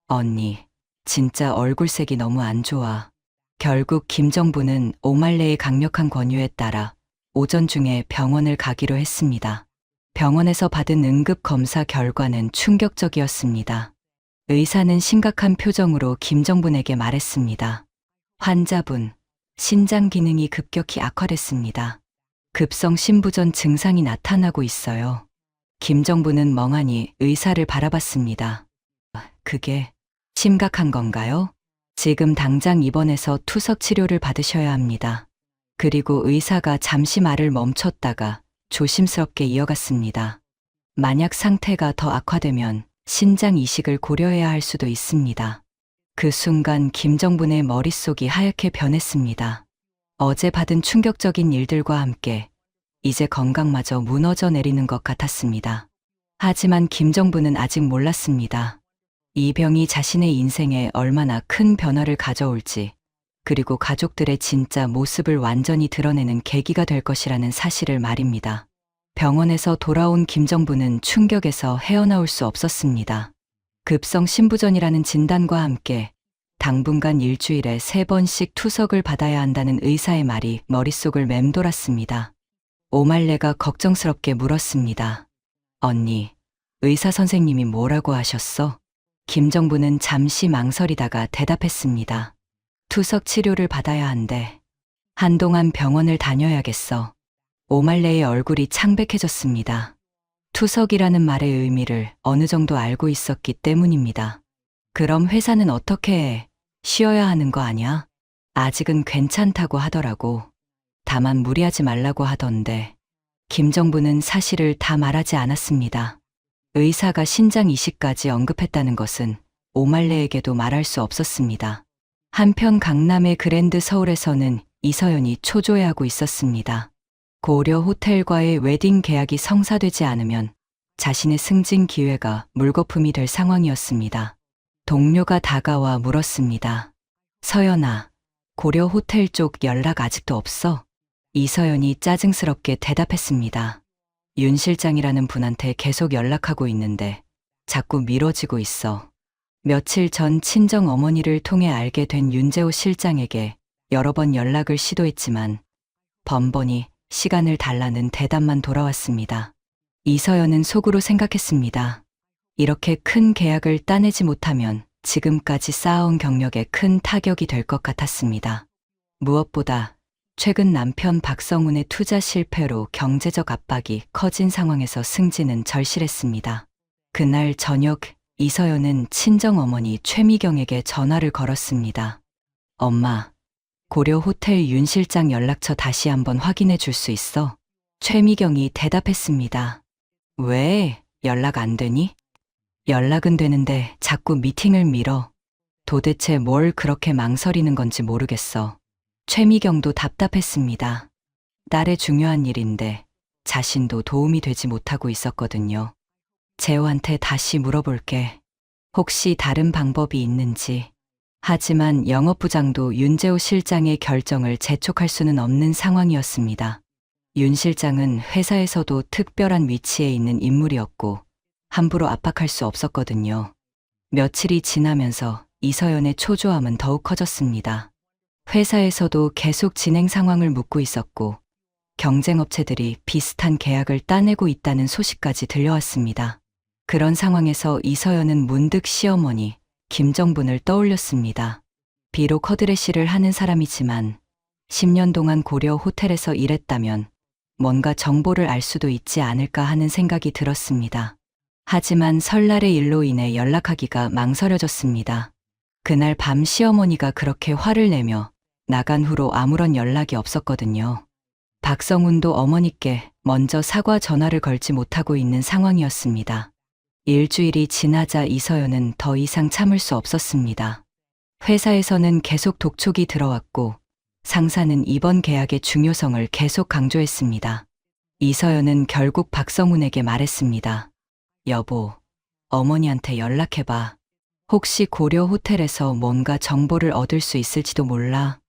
언니, 진짜 얼굴색이 너무 안 좋아. 결국 김정부는 오말레의 강력한 권유에 따라 오전 중에 병원을 가기로 했습니다. 병원에서 받은 응급 검사 결과는 충격적이었습니다. 의사는 심각한 표정으로 김정분에게 말했습니다. 환자분, 신장 기능이 급격히 악화됐습니다. 급성 심부전 증상이 나타나고 있어요. 김정부는 멍하니 의사를 바라봤습니다. 그게 심각한 건가요? 지금 당장 입원해서 투석 치료를 받으셔야 합니다. 그리고 의사가 잠시 말을 멈췄다가 조심스럽게 이어갔습니다. 만약 상태가 더 악화되면 신장 이식을 고려해야 할 수도 있습니다. 그 순간 김정분의 머릿속이 하얗게 변했습니다. 어제 받은 충격적인 일들과 함께 이제 건강마저 무너져 내리는 것 같았습니다. 하지만 김정분은 아직 몰랐습니다. 이 병이 자신의 인생에 얼마나 큰 변화를 가져올지, 그리고 가족들의 진짜 모습을 완전히 드러내는 계기가 될 것이라는 사실을 말입니다. 병원에서 돌아온 김정부는 충격에서 헤어나올 수 없었습니다. 급성 심부전이라는 진단과 함께 당분간 일주일에 3번씩 투석을 받아야 한다는 의사의 말이 머릿속을 맴돌았습니다. 오말레가 걱정스럽게 물었습니다. 언니, 의사 선생님이 뭐라고 하셨어? 김정부는 잠시 망설이다가 대답했습니다. 투석 치료를 받아야 한대. 한동안 병원을 다녀야겠어. 오말레의 얼굴이 창백해졌습니다. 투석이라는 말의 의미를 어느 정도 알고 있었기 때문입니다. 그럼 회사는 어떻게 해? 쉬어야 하는 거 아니야? 아직은 괜찮다고 하더라고. 다만 무리하지 말라고 하던데. 김정부는 사실을 다 말하지 않았습니다. 의사가 신장 이식까지 언급했다는 것은 오말레에게도 말할 수 없었습니다. 한편 강남의 그랜드 서울에서는 이서연이 초조해하고 있었습니다. 고려 호텔과의 웨딩 계약이 성사되지 않으면 자신의 승진 기회가 물거품이 될 상황이었습니다. 동료가 다가와 물었습니다. 서연아, 고려 호텔 쪽 연락 아직도 없어? 이서연이 짜증스럽게 대답했습니다. 윤 실장이라는 분한테 계속 연락하고 있는데 자꾸 미뤄지고 있어. 며칠 전 친정 어머니를 통해 알게 된 윤재호 실장에게 여러 번 연락을 시도했지만 번번이 시간을 달라는 대답만 돌아왔습니다. 이서연은 속으로 생각했습니다. 이렇게 큰 계약을 따내지 못하면 지금까지 쌓아온 경력에 큰 타격이 될 것 같았습니다. 무엇보다 최근 남편 박성훈의 투자 실패로 경제적 압박이 커진 상황에서 승진은 절실했습니다. 그날 저녁 이서연은 친정어머니 최미경에게 전화를 걸었습니다. 엄마, 고려 호텔 윤 실장 연락처 다시 한번 확인해 줄 수 있어? 최미경이 대답했습니다. 왜? 연락 안 되니? 연락은 되는데 자꾸 미팅을 미뤄. 도대체 뭘 그렇게 망설이는 건지 모르겠어. 최미경도 답답했습니다. 딸의 중요한 일인데 자신도 도움이 되지 못하고 있었거든요. 재호한테 다시 물어볼게. 혹시 다른 방법이 있는지. 하지만 영업부장도 윤재호 실장의 결정을 재촉할 수는 없는 상황이었습니다. 윤 실장은 회사에서도 특별한 위치에 있는 인물이었고 함부로 압박할 수 없었거든요. 며칠이 지나면서 이서연의 초조함은 더욱 커졌습니다. 회사에서도 계속 진행 상황을 묻고 있었고, 경쟁업체들이 비슷한 계약을 따내고 있다는 소식까지 들려왔습니다. 그런 상황에서 이서연은 문득 시어머니 김정분을 떠올렸습니다. 비록 허드레시를 하는 사람이지만 10년 동안 고려 호텔에서 일했다면 뭔가 정보를 알 수도 있지 않을까 하는 생각이 들었습니다. 하지만 설날의 일로 인해 연락하기가 망설여졌습니다. 그날 밤 시어머니가 그렇게 화를 내며 나간 후로 아무런 연락이 없었거든요. 박성훈도 어머니께 먼저 사과 전화를 걸지 못하고 있는 상황이었습니다. 일주일이 지나자 이서연은 더 이상 참을 수 없었습니다. 회사에서는 계속 독촉이 들어왔고 상사는 이번 계약의 중요성을 계속 강조했습니다. 이서연은 결국 박성훈에게 말했습니다. 여보, 어머니한테 연락해봐. 혹시 고려 호텔에서 뭔가 정보를 얻을 수 있을지도 몰라.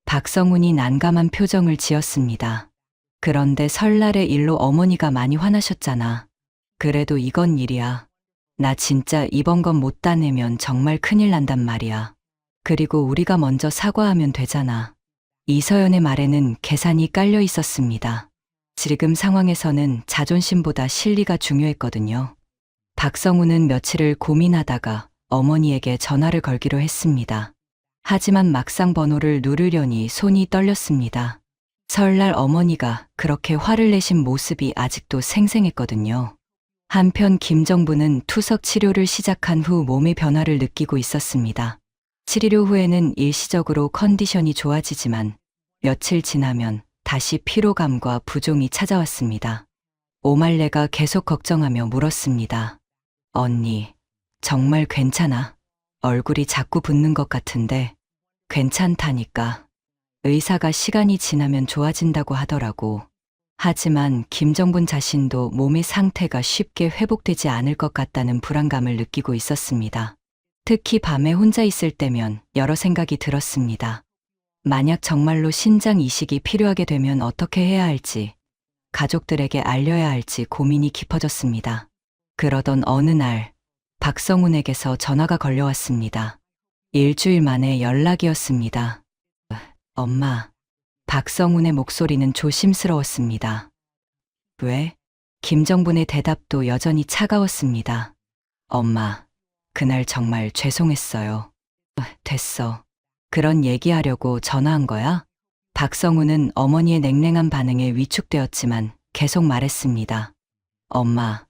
박성훈이 난감한 표정을 지었습니다. 그런데 설날의 일로 어머니가 많이 화나셨잖아. 그래도 이건 일이야. 나 진짜 이번 건 못 따내면 정말 큰일 난단 말이야. 그리고 우리가 먼저 사과하면 되잖아. 이서연의 말에는 계산이 깔려 있었습니다. 지금 상황에서는 자존심보다 실리가 중요했거든요. 박성훈은 며칠을 고민하다가 어머니에게 전화를 걸기로 했습니다. 하지만 막상 번호를 누르려니 손이 떨렸습니다. 설날 어머니가 그렇게 화를 내신 모습이 아직도 생생했거든요. 한편 김정부는 투석 치료를 시작한 후 몸의 변화를 느끼고 있었습니다. 치료 후에는 일시적으로 컨디션이 좋아지지만 며칠 지나면 다시 피로감과 부종이 찾아왔습니다. 오말레가 계속 걱정하며 물었습니다. 언니, 정말 괜찮아? 얼굴이 자꾸 붓는 것 같은데. 괜찮다니까. 의사가 시간이 지나면 좋아진다고 하더라고. 하지만 김정분 자신도 몸의 상태가 쉽게 회복되지 않을 것 같다는 불안감을 느끼고 있었습니다. 특히 밤에 혼자 있을 때면 여러 생각이 들었습니다. 만약 정말로 신장 이식이 필요하게 되면 어떻게 해야 할지, 가족들에게 알려야 할지 고민이 깊어졌습니다. 그러던 어느 날, 박성훈에게서 전화가 걸려왔습니다. 일주일 만에 연락이었습니다. 엄마. 박성훈의 목소리는 조심스러웠습니다. 왜? 김정분의 대답도 여전히 차가웠습니다. 엄마, 그날 정말 죄송했어요. 됐어. 그런 얘기하려고 전화한 거야? 박성훈은 어머니의 냉랭한 반응에 위축되었지만 계속 말했습니다. 엄마,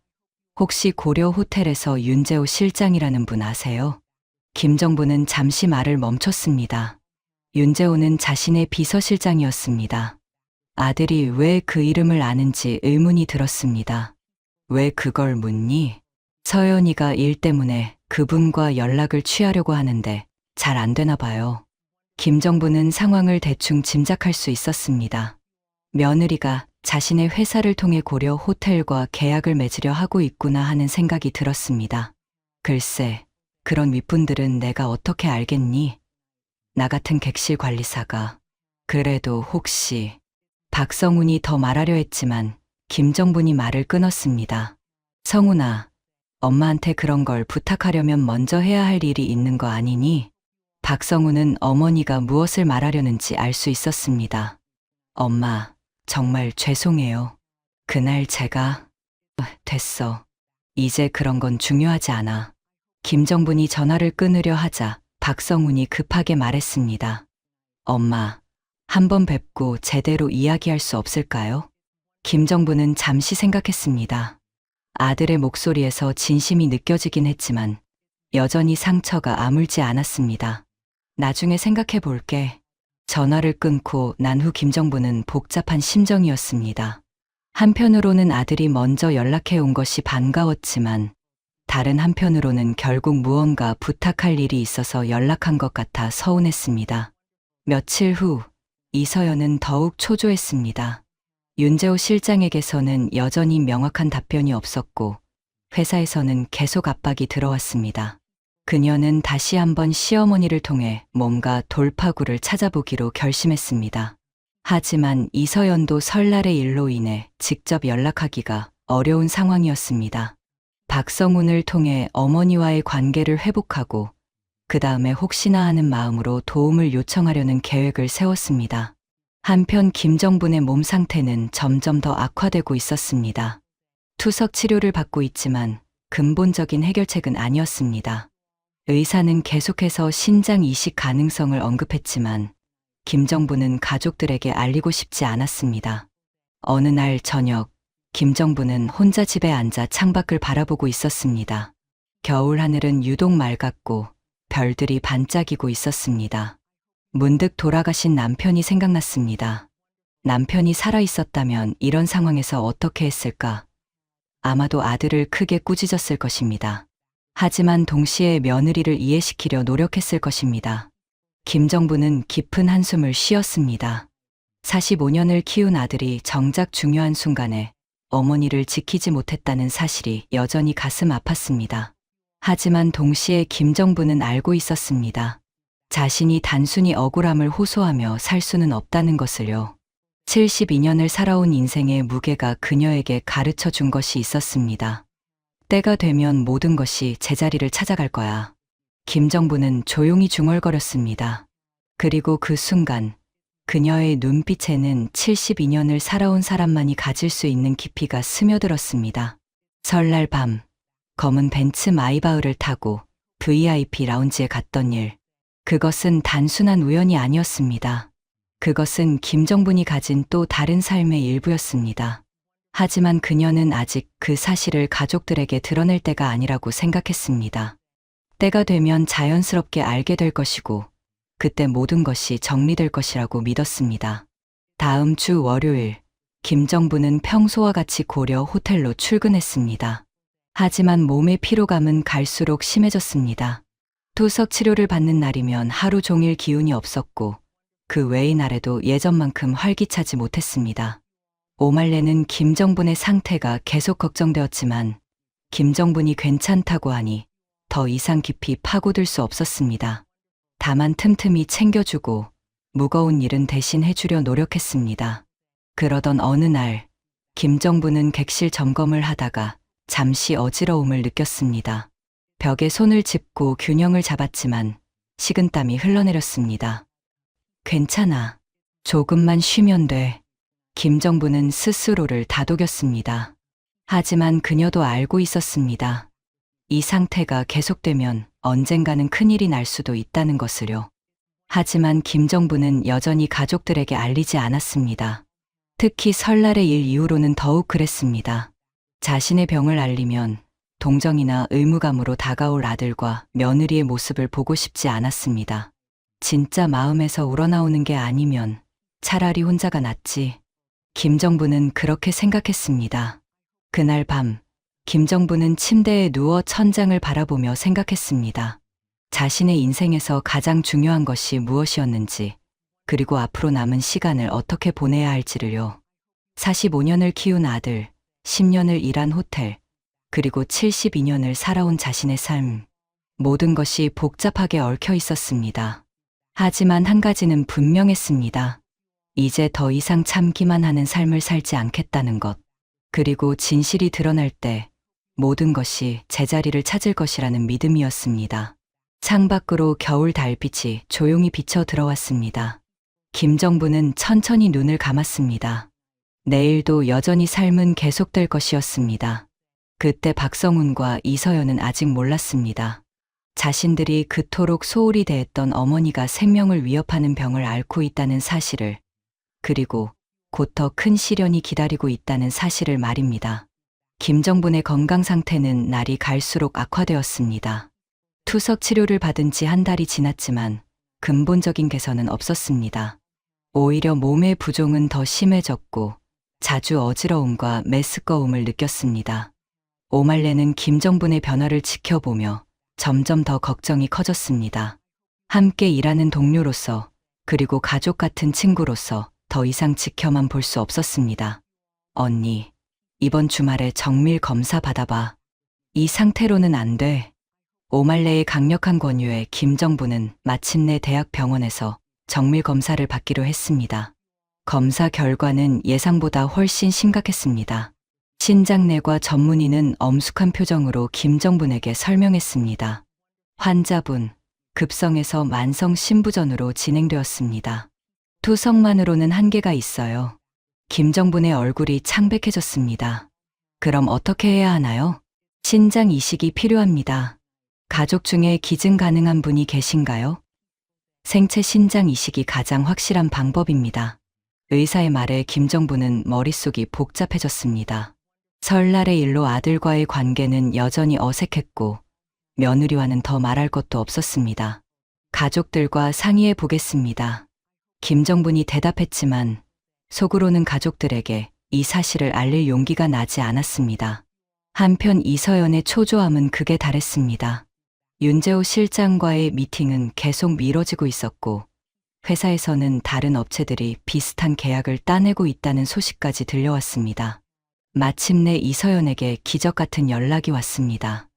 혹시 고려 호텔에서 윤재호 실장이라는 분 아세요? 김정부는 잠시 말을 멈췄습니다. 윤재호는 자신의 비서실장이었습니다. 아들이 왜 그 이름을 아는지 의문이 들었습니다. 왜 그걸 묻니? 서연이가 일 때문에 그분과 연락을 취하려고 하는데 잘 안 되나 봐요. 김정부는 상황을 대충 짐작할 수 있었습니다. 며느리가 자신의 회사를 통해 고려 호텔과 계약을 맺으려 하고 있구나 하는 생각이 들었습니다. 글쎄, 그런 윗분들은 내가 어떻게 알겠니? 나 같은 객실 관리사가. 그래도 혹시. 박성훈이 더 말하려 했지만 김정분이 말을 끊었습니다. 성훈아, 엄마한테 그런 걸 부탁하려면 먼저 해야 할 일이 있는 거 아니니? 박성훈은 어머니가 무엇을 말하려는지 알 수 있었습니다. 엄마, 정말 죄송해요. 그날 제가. 됐어. 이제 그런 건 중요하지 않아. 김정분이 전화를 끊으려 하자 박성훈이 급하게 말했습니다. 엄마, 한번 뵙고 제대로 이야기할 수 없을까요? 김정부는 잠시 생각했습니다. 아들의 목소리에서 진심이 느껴지긴 했지만 여전히 상처가 아물지 않았습니다. 나중에 생각해 볼게. 전화를 끊고 난 후 김정부는 복잡한 심정이었습니다. 한편으로는 아들이 먼저 연락해 온 것이 반가웠지만 다른 한편으로는 결국 무언가 부탁할 일이 있어서 연락한 것 같아 서운했습니다. 며칠 후 이서연은 더욱 초조했습니다. 윤재호 실장에게서는 여전히 명확한 답변이 없었고 회사에서는 계속 압박이 들어왔습니다. 그녀는 다시 한번 시어머니를 통해 뭔가 돌파구를 찾아보기로 결심했습니다. 하지만 이서연도 설날의 일로 인해 직접 연락하기가 어려운 상황이었습니다. 박성훈을 통해 어머니와의 관계를 회복하고 그 다음에 혹시나 하는 마음으로 도움을 요청하려는 계획을 세웠습니다. 한편 김정분의 몸 상태는 점점 더 악화되고 있었습니다. 투석 치료를 받고 있지만 근본적인 해결책은 아니었습니다. 의사는 계속해서 신장 이식 가능성을 언급했지만 김정분은 가족들에게 알리고 싶지 않았습니다. 어느 날 저녁, 김정분은 혼자 집에 앉아 창밖을 바라보고 있었습니다. 겨울 하늘은 유독 맑았고 별들이 반짝이고 있었습니다. 문득 돌아가신 남편이 생각났습니다. 남편이 살아있었다면 이런 상황에서 어떻게 했을까? 아마도 아들을 크게 꾸짖었을 것입니다. 하지만 동시에 며느리를 이해시키려 노력했을 것입니다. 김정분은 깊은 한숨을 쉬었습니다. 45년을 키운 아들이 정작 중요한 순간에 어머니를 지키지 못했다는 사실이 여전히 가슴 아팠습니다. 하지만 동시에 김정분은 알고 있었습니다. 자신이 단순히 억울함을 호소하며 살 수는 없다는 것을요. 72년을 살아온 인생의 무게가 그녀에게 가르쳐 준 것이 있었습니다. 때가 되면 모든 것이 제자리를 찾아갈 거야. 김정분은 조용히 중얼거렸습니다. 그리고 그 순간 그녀의 눈빛에는 72년을 살아온 사람만이 가질 수 있는 깊이가 스며들었습니다. 설날 밤, 검은 벤츠 마이바흐를 타고 VIP 라운지에 갔던 일. 그것은 단순한 우연이 아니었습니다. 그것은 김정분이 가진 또 다른 삶의 일부였습니다. 하지만 그녀는 아직 그 사실을 가족들에게 드러낼 때가 아니라고 생각했습니다. 때가 되면 자연스럽게 알게 될 것이고 그때 모든 것이 정리될 것이라고 믿었습니다. 다음 주 월요일, 김정분은 평소와 같이 고려 호텔로 출근했습니다. 하지만 몸의 피로감은 갈수록 심해졌습니다. 투석 치료를 받는 날이면 하루 종일 기운이 없었고 그 외의 날에도 예전만큼 활기차지 못했습니다. 오말레는 김정분의 상태가 계속 걱정되었지만 김정분이 괜찮다고 하니 더 이상 깊이 파고들 수 없었습니다. 다만 틈틈이 챙겨주고 무거운 일은 대신 해주려 노력했습니다. 그러던 어느 날 김정분은 객실 점검을 하다가 잠시 어지러움을 느꼈습니다. 벽에 손을 짚고 균형을 잡았지만 식은땀이 흘러내렸습니다. 괜찮아. 조금만 쉬면 돼. 김정분은 스스로를 다독였습니다. 하지만 그녀도 알고 있었습니다. 이 상태가 계속되면 언젠가는 큰일이 날 수도 있다는 것을요. 하지만 김정분은 여전히 가족들에게 알리지 않았습니다. 특히 설날의 일 이후로는 더욱 그랬습니다. 자신의 병을 알리면 동정이나 의무감으로 다가올 아들과 며느리의 모습을 보고 싶지 않았습니다. 진짜 마음에서 우러나오는 게 아니면 차라리 혼자가 낫지. 김정분은 그렇게 생각했습니다. 그날 밤, 김정분은 침대에 누워 천장을 바라보며 생각했습니다. 자신의 인생에서 가장 중요한 것이 무엇이었는지, 그리고 앞으로 남은 시간을 어떻게 보내야 할지를요. 45년을 키운 아들, 10년을 일한 호텔, 그리고 72년을 살아온 자신의 삶. 모든 것이 복잡하게 얽혀 있었습니다. 하지만 한 가지는 분명했습니다. 이제 더 이상 참기만 하는 삶을 살지 않겠다는 것. 그리고 진실이 드러날 때 모든 것이 제자리를 찾을 것이라는 믿음이었습니다. 창밖으로 겨울 달빛이 조용히 비쳐 들어왔습니다. 김정분은 천천히 눈을 감았습니다. 내일도 여전히 삶은 계속될 것이었습니다. 그때 박성훈과 이서연은 아직 몰랐습니다. 자신들이 그토록 소홀히 대했던 어머니가 생명을 위협하는 병을 앓고 있다는 사실을, 그리고 곧 더 큰 시련이 기다리고 있다는 사실을 말입니다. 김정분의 건강 상태는 날이 갈수록 악화되었습니다. 투석 치료를 받은 지 한 달이 지났지만 근본적인 개선은 없었습니다. 오히려 몸의 부종은 더 심해졌고 자주 어지러움과 메스꺼움을 느꼈습니다. 오말레는 김정분의 변화를 지켜보며 점점 더 걱정이 커졌습니다. 함께 일하는 동료로서, 그리고 가족 같은 친구로서 더 이상 지켜만 볼 수 없었습니다. 언니, 이번 주말에 정밀 검사 받아봐. 이 상태로는 안 돼. 오말레의 강력한 권유에 김정분은 마침내 대학병원에서 정밀 검사를 받기로 했습니다. 검사 결과는 예상보다 훨씬 심각했습니다. 신장내과 전문의는 엄숙한 표정으로 김정분에게 설명했습니다. 환자분, 급성에서 만성 신부전으로 진행되었습니다. 투석만으로는 한계가 있어요. 김정분의 얼굴이 창백해졌습니다. 그럼 어떻게 해야 하나요? 신장 이식이 필요합니다. 가족 중에 기증 가능한 분이 계신가요? 생체 신장 이식이 가장 확실한 방법입니다. 의사의 말에 김정분은 머릿속이 복잡해졌습니다. 설날의 일로 아들과의 관계는 여전히 어색했고 며느리와는 더 말할 것도 없었습니다. 가족들과 상의해 보겠습니다. 김정분이 대답했지만 속으로는 가족들에게 이 사실을 알릴 용기가 나지 않았습니다. 한편 이서연의 초조함은 극에 달했습니다. 윤재호 실장과의 미팅은 계속 미뤄지고 있었고 회사에서는 다른 업체들이 비슷한 계약을 따내고 있다는 소식까지 들려왔습니다. 마침내 이서연에게 기적 같은 연락이 왔습니다.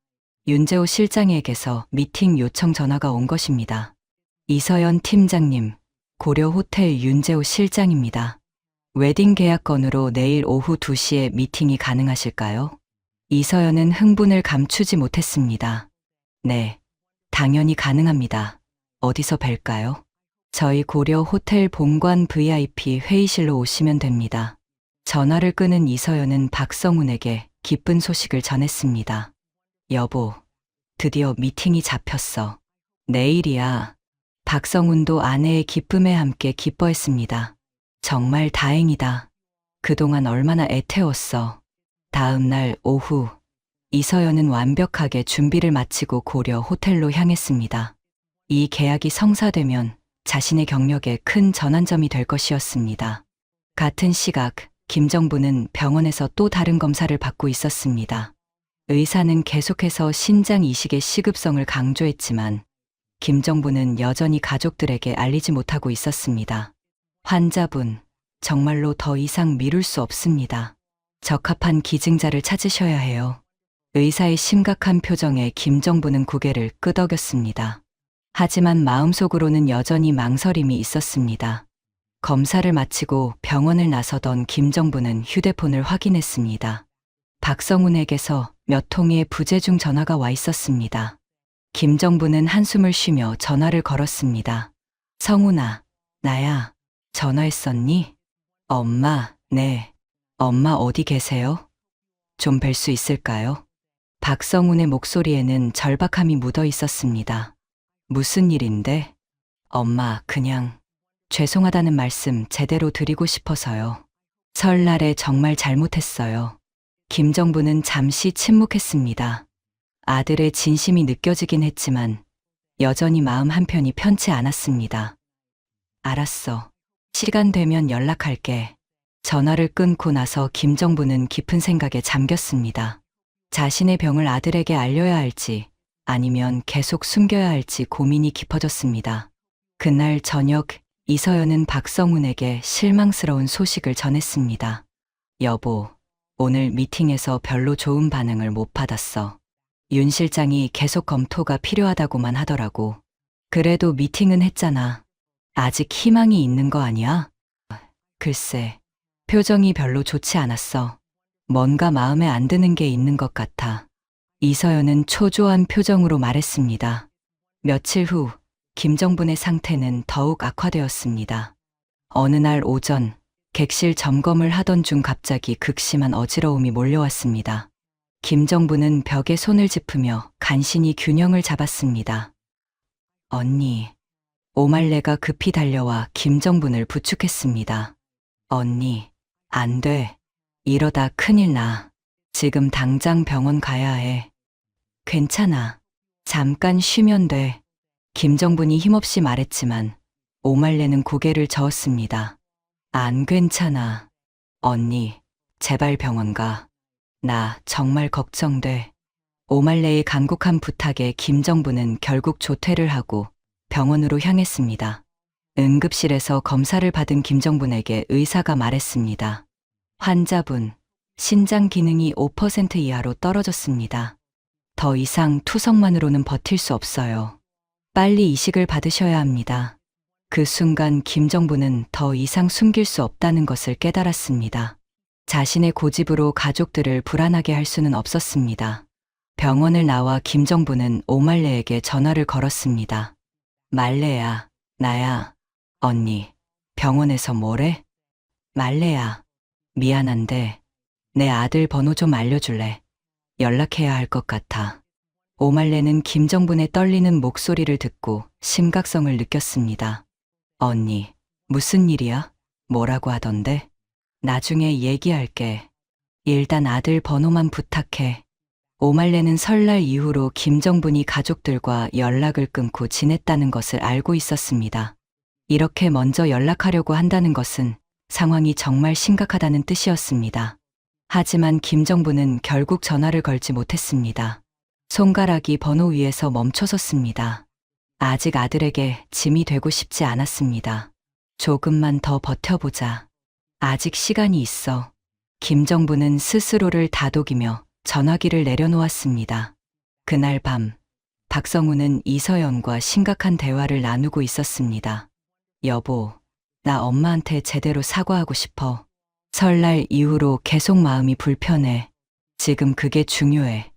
윤재호 실장에게서 미팅 요청 전화가 온 것입니다. 이서연 팀장님, 고려 호텔 윤재호 실장입니다. 웨딩 계약 건으로 내일 오후 2시에 미팅이 가능하실까요? 이서연은 흥분을 감추지 못했습니다. 네, 당연히 가능합니다. 어디서 뵐까요? 저희 고려 호텔 본관 VIP 회의실로 오시면 됩니다. 전화를 끊은 이서연은 박성훈에게 기쁜 소식을 전했습니다. 여보, 드디어 미팅이 잡혔어. 내일이야. 박성훈도 아내의 기쁨에 함께 기뻐했습니다. 정말 다행이다. 그동안 얼마나 애태웠어. 다음 날 오후, 이서연은 완벽하게 준비를 마치고 고려 호텔로 향했습니다. 이 계약이 성사되면 자신의 경력에 큰 전환점이 될 것이었습니다. 같은 시각, 김정분은 병원에서 또 다른 검사를 받고 있었습니다. 의사는 계속해서 신장 이식의 시급성을 강조했지만 김정분은 여전히 가족들에게 알리지 못하고 있었습니다. 환자분, 정말로 더 이상 미룰 수 없습니다. 적합한 기증자를 찾으셔야 해요. 의사의 심각한 표정에 김정분은 고개를 끄덕였습니다. 하지만 마음속으로는 여전히 망설임이 있었습니다. 검사를 마치고 병원을 나서던 김정분은 휴대폰을 확인했습니다. 박성훈에게서 몇 통의 부재중 전화가 와 있었습니다. 김정분은 한숨을 쉬며 전화를 걸었습니다. 성훈아, 나야. 전화했었니? 엄마, 네. 엄마 어디 계세요? 좀 뵐 수 있을까요? 박성훈의 목소리에는 절박함이 묻어 있었습니다. 무슨 일인데? 엄마, 그냥 죄송하다는 말씀 제대로 드리고 싶어서요. 설날에 정말 잘못했어요. 김정분은 잠시 침묵했습니다. 아들의 진심이 느껴지긴 했지만 여전히 마음 한편이 편치 않았습니다. 알았어. 시간 되면 연락할게. 전화를 끊고 나서 김정분은 깊은 생각에 잠겼습니다. 자신의 병을 아들에게 알려야 할지 아니면 계속 숨겨야 할지 고민이 깊어졌습니다. 그날 저녁 이서연은 박성훈에게 실망스러운 소식을 전했습니다. 여보, 오늘 미팅에서 별로 좋은 반응을 못 받았어. 윤 실장이 계속 검토가 필요하다고만 하더라고. 그래도 미팅은 했잖아. 아직 희망이 있는 거 아니야? 글쎄, 표정이 별로 좋지 않았어. 뭔가 마음에 안 드는 게 있는 것 같아. 이서연은 초조한 표정으로 말했습니다. 며칠 후, 김정분의 상태는 더욱 악화되었습니다. 어느 날 오전, 객실 점검을 하던 중 갑자기 극심한 어지러움이 몰려왔습니다. 김정분은 벽에 손을 짚으며 간신히 균형을 잡았습니다. 언니, 오말레가 급히 달려와 김정분을 부축했습니다. 언니, 안 돼. 이러다 큰일 나. 지금 당장 병원 가야 해. 괜찮아. 잠깐 쉬면 돼. 김정분이 힘없이 말했지만 오말레는 고개를 저었습니다. 안 괜찮아. 언니, 제발 병원 가. 나 정말 걱정돼. 오말레의 간곡한 부탁에 김정분은 결국 조퇴를 하고 병원으로 향했습니다. 응급실에서 검사를 받은 김정분에게 의사가 말했습니다. 환자분, 신장 기능이 5% 이하로 떨어졌습니다. 더 이상 투석만으로는 버틸 수 없어요. 빨리 이식을 받으셔야 합니다. 그 순간 김정분은 더 이상 숨길 수 없다는 것을 깨달았습니다. 자신의 고집으로 가족들을 불안하게 할 수는 없었습니다. 병원을 나와 김정부는 오말레에게 전화를 걸었습니다. 말레야, 나야. 언니, 병원에서 뭐래? 말레야, 미안한데 내 아들 번호 좀 알려줄래? 연락해야 할 것 같아. 오말레는 김정분의 떨리는 목소리를 듣고 심각성을 느꼈습니다. 언니, 무슨 일이야? 뭐라고 하던데? 나중에 얘기할게. 일단 아들 번호만 부탁해. 오말레는 설날 이후로 김정분이 가족들과 연락을 끊고 지냈다는 것을 알고 있었습니다. 이렇게 먼저 연락하려고 한다는 것은 상황이 정말 심각하다는 뜻이었습니다. 하지만 김정부는 결국 전화를 걸지 못했습니다. 손가락이 번호 위에서 멈춰섰습니다. 아직 아들에게 짐이 되고 싶지 않았습니다. 조금만 더 버텨보자. 아직 시간이 있어. 김정부는 스스로를 다독이며 전화기를 내려놓았습니다. 그날 밤, 박성우는 이서연과 심각한 대화를 나누고 있었습니다. 여보, 나 엄마한테 제대로 사과하고 싶어. 설날 이후로 계속 마음이 불편해. 지금 그게 중요해.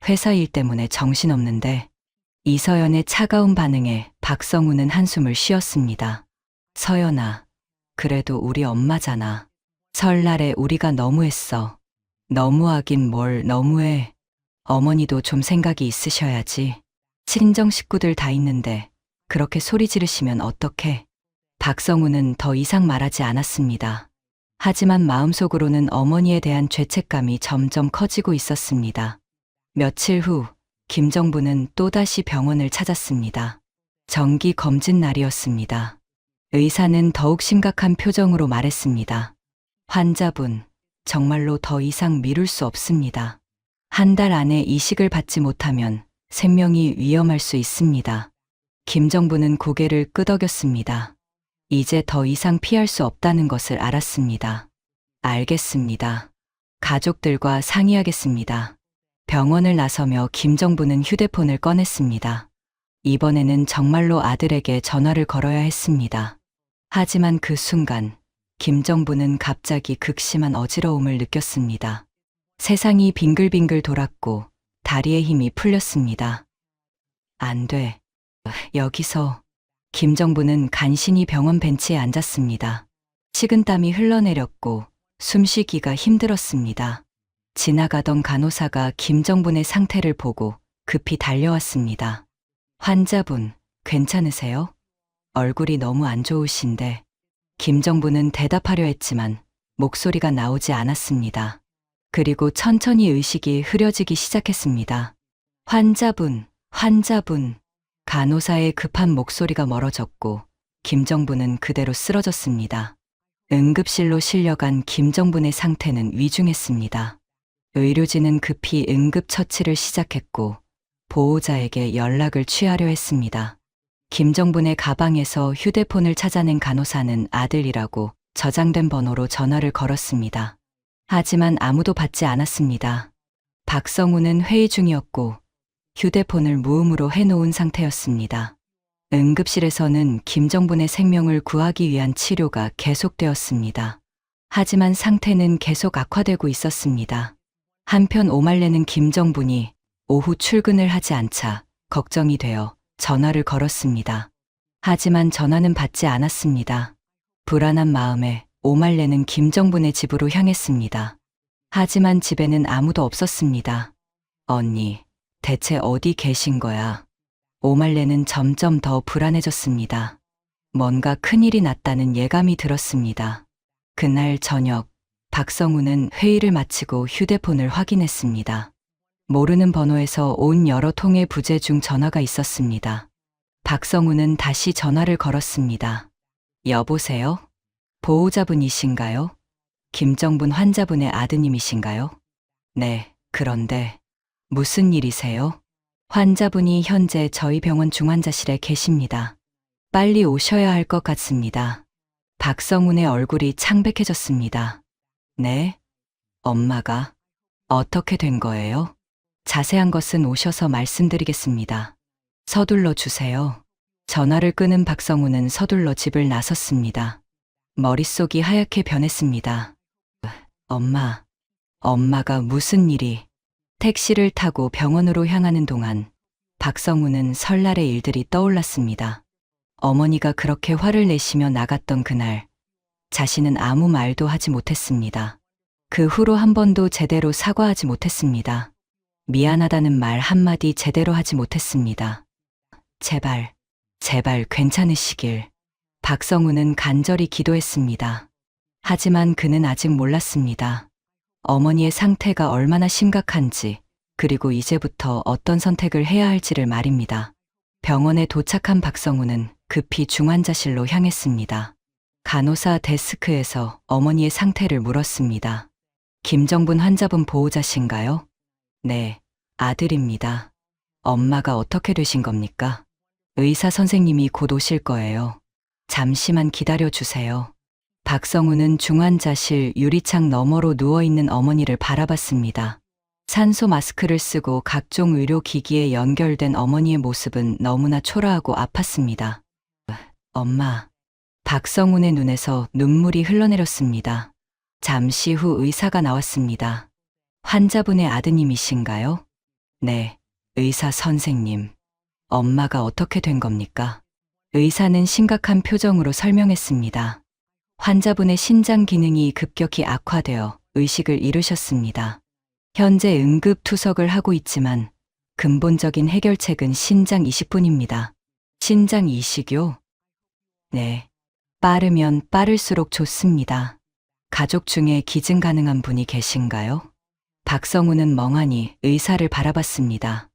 회사 일 때문에 정신없는데. 이서연의 차가운 반응에 박성우는 한숨을 쉬었습니다. 서연아, 그래도 우리 엄마잖아. 설날에 우리가 너무했어. 너무하긴 뭘 너무해. 어머니도 좀 생각이 있으셔야지. 친정 식구들 다 있는데 그렇게 소리 지르시면 어떡해. 박성우는 더 이상 말하지 않았습니다. 하지만 마음속으로는 어머니에 대한 죄책감이 점점 커지고 있었습니다. 며칠 후, 김정부는 또다시 병원을 찾았습니다. 정기 검진 날이었습니다. 의사는 더욱 심각한 표정으로 말했습니다. 환자분, 정말로 더 이상 미룰 수 없습니다. 한 달 안에 이식을 받지 못하면 생명이 위험할 수 있습니다. 김정부는 고개를 끄덕였습니다. 이제 더 이상 피할 수 없다는 것을 알았습니다. 알겠습니다. 가족들과 상의하겠습니다. 병원을 나서며 김정부는 휴대폰을 꺼냈습니다. 이번에는 정말로 아들에게 전화를 걸어야 했습니다. 하지만 그 순간, 김정부는 갑자기 극심한 어지러움을 느꼈습니다. 세상이 빙글빙글 돌았고 다리에 힘이 풀렸습니다. 안 돼. 여기서. 김정부는 간신히 병원 벤치에 앉았습니다. 식은땀이 흘러내렸고 숨쉬기가 힘들었습니다. 지나가던 간호사가 김정분의 상태를 보고 급히 달려왔습니다. 환자분, 괜찮으세요? 얼굴이 너무 안 좋으신데. 김정부는 대답하려 했지만 목소리가 나오지 않았습니다. 그리고 천천히 의식이 흐려지기 시작했습니다. 환자분. 간호사의 급한 목소리가 멀어졌고 김정부는 그대로 쓰러졌습니다. 응급실로 실려간 김정분의 상태는 위중했습니다. 의료진은 급히 응급처치를 시작했고 보호자에게 연락을 취하려 했습니다. 김정분의 가방에서 휴대폰을 찾아낸 간호사는 아들이라고 저장된 번호로 전화를 걸었습니다. 하지만 아무도 받지 않았습니다. 박성우는 회의 중이었고 휴대폰을 무음으로 해놓은 상태였습니다. 응급실에서는 김정분의 생명을 구하기 위한 치료가 계속되었습니다. 하지만 상태는 계속 악화되고 있었습니다. 한편 오말레는 김정분이 오후 출근을 하지 않자 걱정이 되어 전화를 걸었습니다. 하지만 전화는 받지 않았습니다. 불안한 마음에 오말레는 김정분의 집으로 향했습니다. 하지만 집에는 아무도 없었습니다. 언니, 대체 어디 계신 거야? 오말레는 점점 더 불안해졌습니다. 뭔가 큰일이 났다는 예감이 들었습니다. 그날 저녁, 박성우는 회의를 마치고 휴대폰을 확인했습니다. 모르는 번호에서 온 여러 통의 부재 중 전화가 있었습니다. 박성우는 다시 전화를 걸었습니다. 여보세요? 보호자분이신가요? 김정분 환자분의 아드님이신가요? 네, 그런데 무슨 일이세요? 환자분이 현재 저희 병원 중환자실에 계십니다. 빨리 오셔야 할 것 같습니다. 박성훈의 얼굴이 창백해졌습니다. 네? 엄마가? 어떻게 된 거예요? 자세한 것은 오셔서 말씀드리겠습니다. 서둘러 주세요. 전화를 끊은 박성훈은 서둘러 집을 나섰습니다. 머릿속이 하얗게 변했습니다. 엄마가 무슨 일이? 택시를 타고 병원으로 향하는 동안 박성우는 설날의 일들이 떠올랐습니다. 어머니가 그렇게 화를 내시며 나갔던 그날, 자신은 아무 말도 하지 못했습니다. 그 후로 한 번도 제대로 사과하지 못했습니다. 미안하다는 말 한마디 제대로 하지 못했습니다. 제발 괜찮으시길. 박성우는 간절히 기도했습니다. 하지만 그는 아직 몰랐습니다. 어머니의 상태가 얼마나 심각한지, 그리고 이제부터 어떤 선택을 해야 할지를 말입니다. 병원에 도착한 박성우는 급히 중환자실로 향했습니다. 간호사 데스크에서 어머니의 상태를 물었습니다. 김정분 환자분 보호자신가요? 네, 아들입니다. 엄마가 어떻게 되신 겁니까? 의사 선생님이 곧 오실 거예요. 잠시만 기다려 주세요. 박성우는 중환자실 유리창 너머로 누워있는 어머니를 바라봤습니다. 산소 마스크를 쓰고 각종 의료기기에 연결된 어머니의 모습은 너무나 초라하고 아팠습니다. 엄마. 박성훈의 눈에서 눈물이 흘러내렸습니다. 잠시 후 의사가 나왔습니다. 환자분의 아드님이신가요? 네, 의사 선생님. 엄마가 어떻게 된 겁니까? 의사는 심각한 표정으로 설명했습니다. 환자분의 신장 기능이 급격히 악화되어 의식을 잃으셨습니다. 현재 응급 투석을 하고 있지만 근본적인 해결책은 신장 이식뿐입니다. 신장 이식요? 네. 빠르면 빠를수록 좋습니다. 가족 중에 기증 가능한 분이 계신가요? 박성우는 멍하니 의사를 바라봤습니다.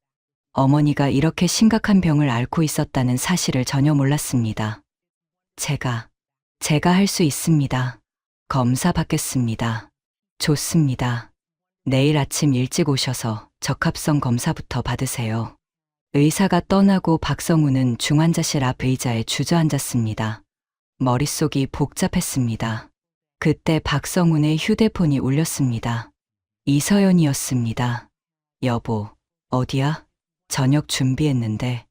어머니가 이렇게 심각한 병을 앓고 있었다는 사실을 전혀 몰랐습니다. 제가 할 수 있습니다. 검사 받겠습니다. 좋습니다. 내일 아침 일찍 오셔서 적합성 검사부터 받으세요. 의사가 떠나고 박성우는 중환자실 앞 의자에 주저앉았습니다. 머릿속이 복잡했습니다. 그때 박성훈의 휴대폰이 울렸습니다. 이서연이었습니다. 여보, 어디야? 저녁 준비했는데.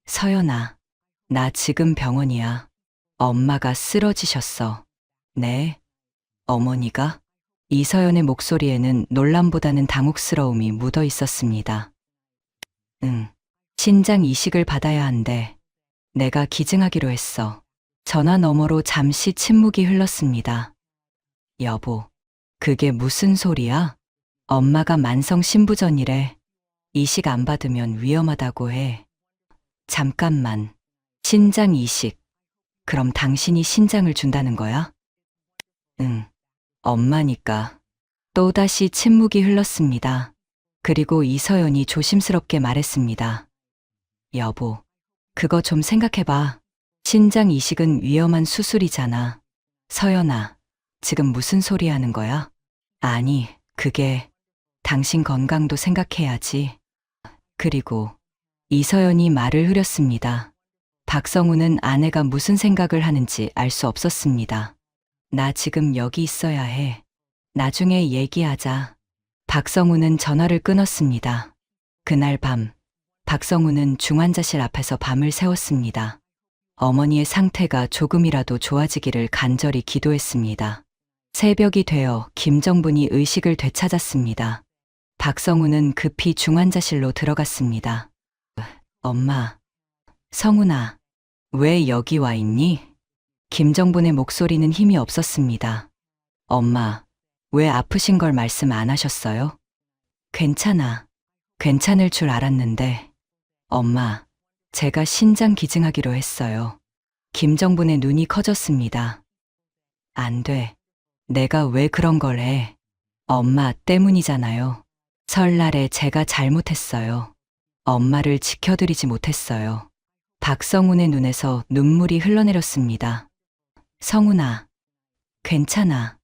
서연아, 나 지금 병원이야. 엄마가 쓰러지셨어. 네? 어머니가? 이서연의 목소리에는 놀람보다는 당혹스러움이 묻어 있었습니다. 응, 신장 이식을 받아야 한대. 내가 기증하기로 했어. 전화 너머로 잠시 침묵이 흘렀습니다. 여보, 그게 무슨 소리야? 엄마가 만성 신부전이래. 이식 안 받으면 위험하다고 해. 잠깐만. 신장 이식. 그럼 당신이 신장을 준다는 거야? 응. 엄마니까. 또다시 침묵이 흘렀습니다. 그리고 이서연이 조심스럽게 말했습니다. 여보, 그거 좀 생각해봐. 신장 이식은 위험한 수술이잖아. 서연아, 지금 무슨 소리 하는 거야? 아니, 그게 당신 건강도 생각해야지. 그리고 이서연이 말을 흐렸습니다. 박성우는 아내가 무슨 생각을 하는지 알 수 없었습니다. 나 지금 여기 있어야 해. 나중에 얘기하자. 박성우는 전화를 끊었습니다. 그날 밤, 박성우는 중환자실 앞에서 밤을 새웠습니다. 어머니의 상태가 조금이라도 좋아지기를 간절히 기도했습니다. 새벽이 되어 김정분이 의식을 되찾았습니다. 박성우는 급히 중환자실로 들어갔습니다. 엄마, 성훈아, 왜 여기 와 있니? 김정분의 목소리는 힘이 없었습니다. 엄마, 왜 아프신 걸 말씀 안 하셨어요? 괜찮아. 괜찮을 줄 알았는데. 엄마, 제가 신장 기증하기로 했어요. 김정분의 눈이 커졌습니다. 안 돼. 내가 왜 그런 걸 해? 엄마 때문이잖아요. 설날에 제가 잘못했어요. 엄마를 지켜드리지 못했어요. 박성훈의 눈에서 눈물이 흘러내렸습니다. 성훈아, 괜찮아.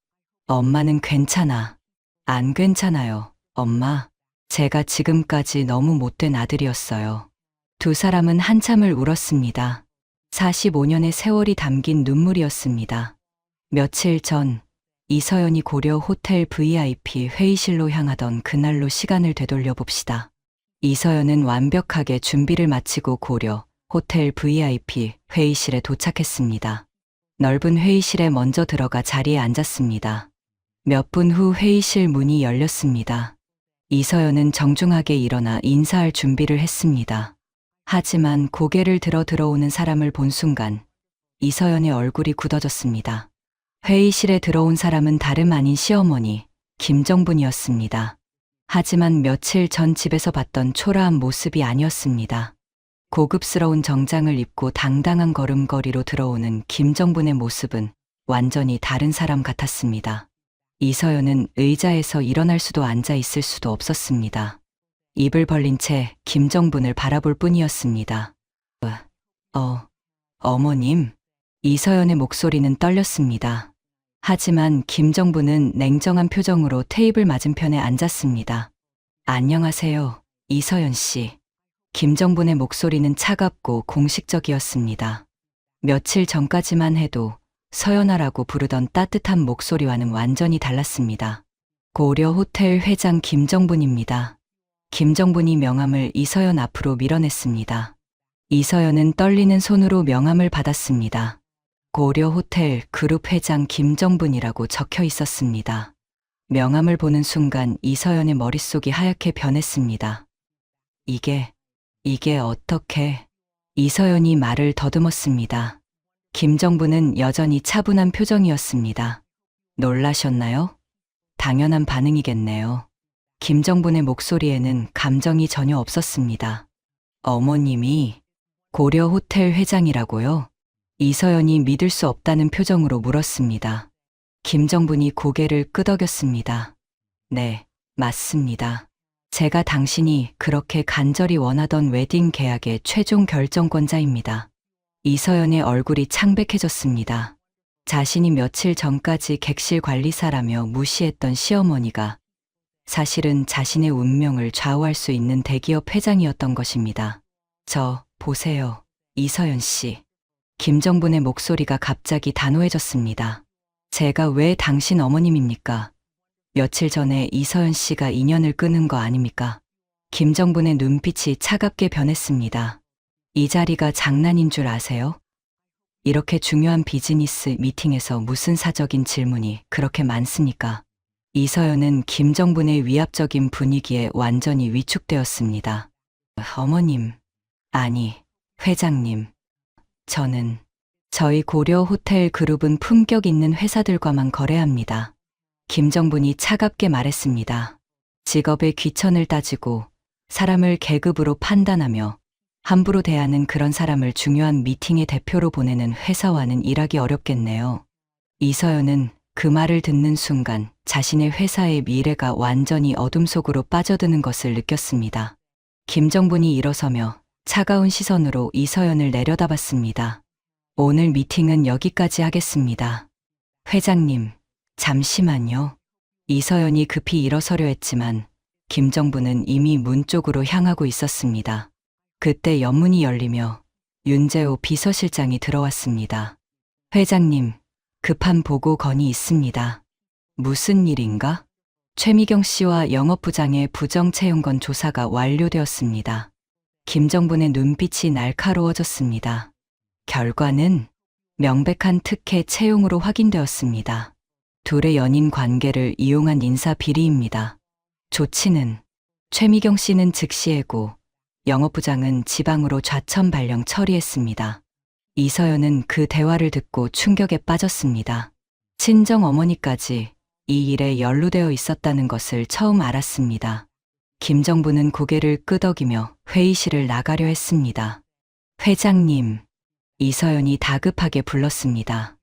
엄마는 괜찮아. 안 괜찮아요, 엄마. 제가 지금까지 너무 못된 아들이었어요. 두 사람은 한참을 울었습니다. 45년의 세월이 담긴 눈물이었습니다. 며칠 전, 이서연이 고려 호텔 VIP 회의실로 향하던 그날로 시간을 되돌려 봅시다. 이서연은 완벽하게 준비를 마치고 고려 호텔 VIP 회의실에 도착했습니다. 넓은 회의실에 먼저 들어가 자리에 앉았습니다. 몇 분 후 회의실 문이 열렸습니다. 이서연은 정중하게 일어나 인사할 준비를 했습니다. 하지만 고개를 들어 들어오는 사람을 본 순간 이서연의 얼굴이 굳어졌습니다. 회의실에 들어온 사람은 다름 아닌 시어머니 김정분이었습니다. 하지만 며칠 전 집에서 봤던 초라한 모습이 아니었습니다. 고급스러운 정장을 입고 당당한 걸음걸이로 들어오는 김정분의 모습은 완전히 다른 사람 같았습니다. 이서연은 의자에서 일어날 수도 앉아 있을 수도 없었습니다. 입을 벌린 채 김정분을 바라볼 뿐이었습니다. 어머님. 이서연의 목소리는 떨렸습니다. 하지만 김정분은 냉정한 표정으로 테이블 맞은편에 앉았습니다. 안녕하세요, 이서연 씨. 김정분의 목소리는 차갑고 공식적이었습니다. 며칠 전까지만 해도 서연아라고 부르던 따뜻한 목소리와는 완전히 달랐습니다. 고려 호텔 회장 김정분입니다. 김정분이 명함을 이서연 앞으로 밀어냈습니다. 이서연은 떨리는 손으로 명함을 받았습니다. 고려 호텔 그룹 회장 김정분이라고 적혀 있었습니다. 명함을 보는 순간 이서연의 머릿속이 하얗게 변했습니다. 이게 어떻게? 이서연이 말을 더듬었습니다. 김정분은 여전히 차분한 표정이었습니다. 놀라셨나요? 당연한 반응이겠네요. 김정분의 목소리에는 감정이 전혀 없었습니다. 어머님이 고려 호텔 회장이라고요? 이서연이 믿을 수 없다는 표정으로 물었습니다. 김정분이 고개를 끄덕였습니다. 네, 맞습니다. 제가 당신이 그렇게 간절히 원하던 웨딩 계약의 최종 결정권자입니다. 이서연의 얼굴이 창백해졌습니다. 자신이 며칠 전까지 객실 관리사라며 무시했던 시어머니가 사실은 자신의 운명을 좌우할 수 있는 대기업 회장이었던 것입니다. 보세요, 이서연 씨. 김정분의 목소리가 갑자기 단호해졌습니다. 제가 왜 당신 어머님입니까? 며칠 전에 이서연 씨가 인연을 끊은 거 아닙니까? 김정분의 눈빛이 차갑게 변했습니다. 이 자리가 장난인 줄 아세요? 이렇게 중요한 비즈니스 미팅에서 무슨 사적인 질문이 그렇게 많습니까? 이서연은 김정분의 위압적인 분위기에 완전히 위축되었습니다. 어머님, 아니, 회장님. 저희 고려 호텔 그룹은 품격 있는 회사들과만 거래합니다. 김정분이 차갑게 말했습니다. 직업의 귀천을 따지고 사람을 계급으로 판단하며 함부로 대하는 그런 사람을 중요한 미팅의 대표로 보내는 회사와는 일하기 어렵겠네요. 이서연은 그 말을 듣는 순간 자신의 회사의 미래가 완전히 어둠 속으로 빠져드는 것을 느꼈습니다. 김정분이 일어서며 차가운 시선으로 이서연을 내려다봤습니다. 오늘 미팅은 여기까지 하겠습니다. 회장님, 잠시만요. 이서연이 급히 일어서려 했지만 김정분은 이미 문 쪽으로 향하고 있었습니다. 그때 옆문이 열리며 윤재호 비서실장이 들어왔습니다. 회장님, 급한 보고 건의 있습니다. 무슨 일인가? 최미경 씨와 영업부장의 부정채용건 조사가 완료되었습니다. 김정분의 눈빛이 날카로워졌습니다. 결과는 명백한 특혜 채용으로 확인되었습니다. 둘의 연인 관계를 이용한 인사 비리입니다. 조치는 최미경 씨는 즉시 해고, 영업부장은 지방으로 좌천 발령 처리했습니다. 이서연은 그 대화를 듣고 충격에 빠졌습니다. 친정 어머니까지 이 일에 연루되어 있었다는 것을 처음 알았습니다. 김정분은 고개를 끄덕이며 회의실을 나가려 했습니다. 회장님, 이서연이 다급하게 불렀습니다.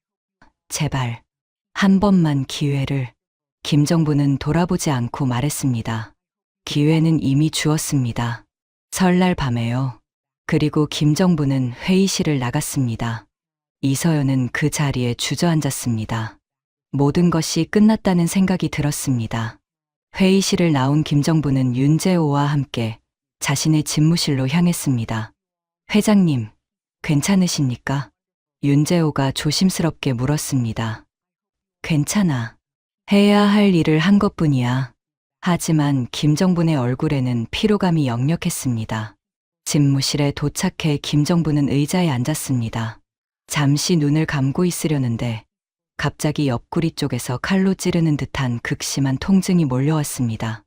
제발, 한 번만 기회를. 김정분은 돌아보지 않고 말했습니다. 기회는 이미 주었습니다. 설날 밤에요. 그리고 김정분은 회의실을 나갔습니다. 이서연은 그 자리에 주저앉았습니다. 모든 것이 끝났다는 생각이 들었습니다. 회의실을 나온 김정분은 윤재호와 함께 자신의 집무실로 향했습니다. 회장님, 괜찮으십니까? 윤재호가 조심스럽게 물었습니다. 괜찮아. 해야 할 일을 한 것뿐이야. 하지만 김정분의 얼굴에는 피로감이 역력했습니다. 집무실에 도착해 김정분은 의자에 앉았습니다. 잠시 눈을 감고 있으려는데 갑자기 옆구리 쪽에서 칼로 찌르는 듯한 극심한 통증이 몰려왔습니다.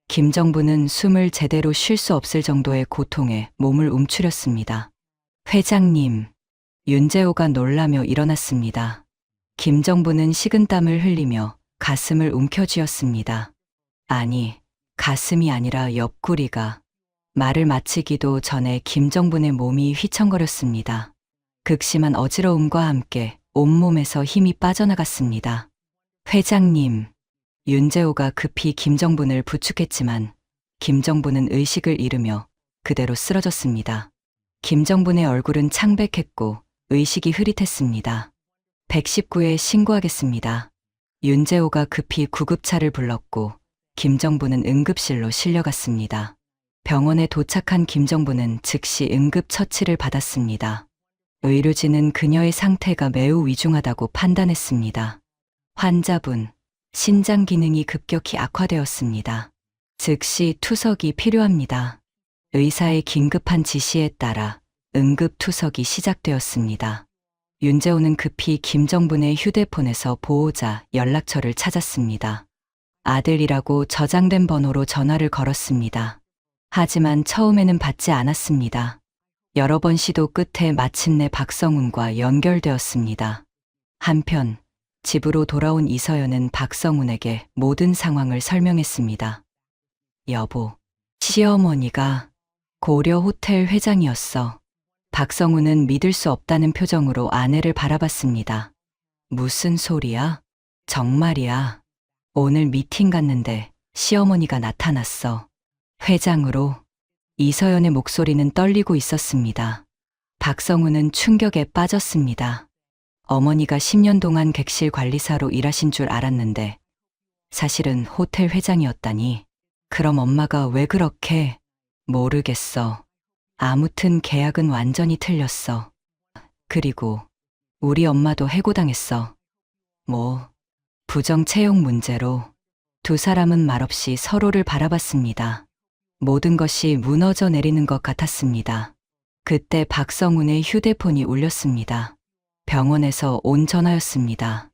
김정부는 숨을 제대로 쉴 수 없을 정도의 고통에 몸을 움츠렸습니다. 회장님, 윤재호가 놀라며 일어났습니다. 김정부는 식은땀을 흘리며 가슴을 움켜쥐었습니다. 아니, 가슴이 아니라 옆구리가. 말을 마치기도 전에 김정분의 몸이 휘청거렸습니다. 극심한 어지러움과 함께 온몸에서 힘이 빠져나갔습니다. 회장님, 윤재호가 급히 김정분을 부축했지만 김정분은 의식을 잃으며 그대로 쓰러졌습니다. 김정분의 얼굴은 창백했고 의식이 흐릿했습니다. 119에 신고하겠습니다. 윤재호가 급히 구급차를 불렀고 김정부는 응급실로 실려갔습니다. 병원에 도착한 김정부는 즉시 응급처치를 받았습니다. 의료진은 그녀의 상태가 매우 위중하다고 판단했습니다. 환자분, 신장 기능이 급격히 악화되었습니다. 즉시 투석이 필요합니다. 의사의 긴급한 지시에 따라 응급투석이 시작되었습니다. 윤재호는 급히 김정분의 휴대폰에서 보호자 연락처를 찾았습니다. 아들이라고 저장된 번호로 전화를 걸었습니다. 하지만 처음에는 받지 않았습니다. 여러 번 시도 끝에 마침내 박성훈과 연결되었습니다. 한편 집으로 돌아온 이서연은 박성훈에게 모든 상황을 설명했습니다. 여보, 시어머니가 고려 호텔 회장이었어. 박성훈은 믿을 수 없다는 표정으로 아내를 바라봤습니다. 무슨 소리야? 정말이야. 오늘 미팅 갔는데 시어머니가 나타났어. 회장으로. 이서연의 목소리는 떨리고 있었습니다. 박성훈은 충격에 빠졌습니다. 어머니가 10년 동안 객실 관리사로 일하신 줄 알았는데 사실은 호텔 회장이었다니. 그럼 엄마가 왜 그렇게? 모르겠어. 아무튼 계약은 완전히 틀렸어. 그리고 우리 엄마도 해고당했어. 부정 채용 문제로. 두 사람은 말없이 서로를 바라봤습니다. 모든 것이 무너져 내리는 것 같았습니다. 그때 박성훈의 휴대폰이 울렸습니다. 병원에서 온 전화였습니다.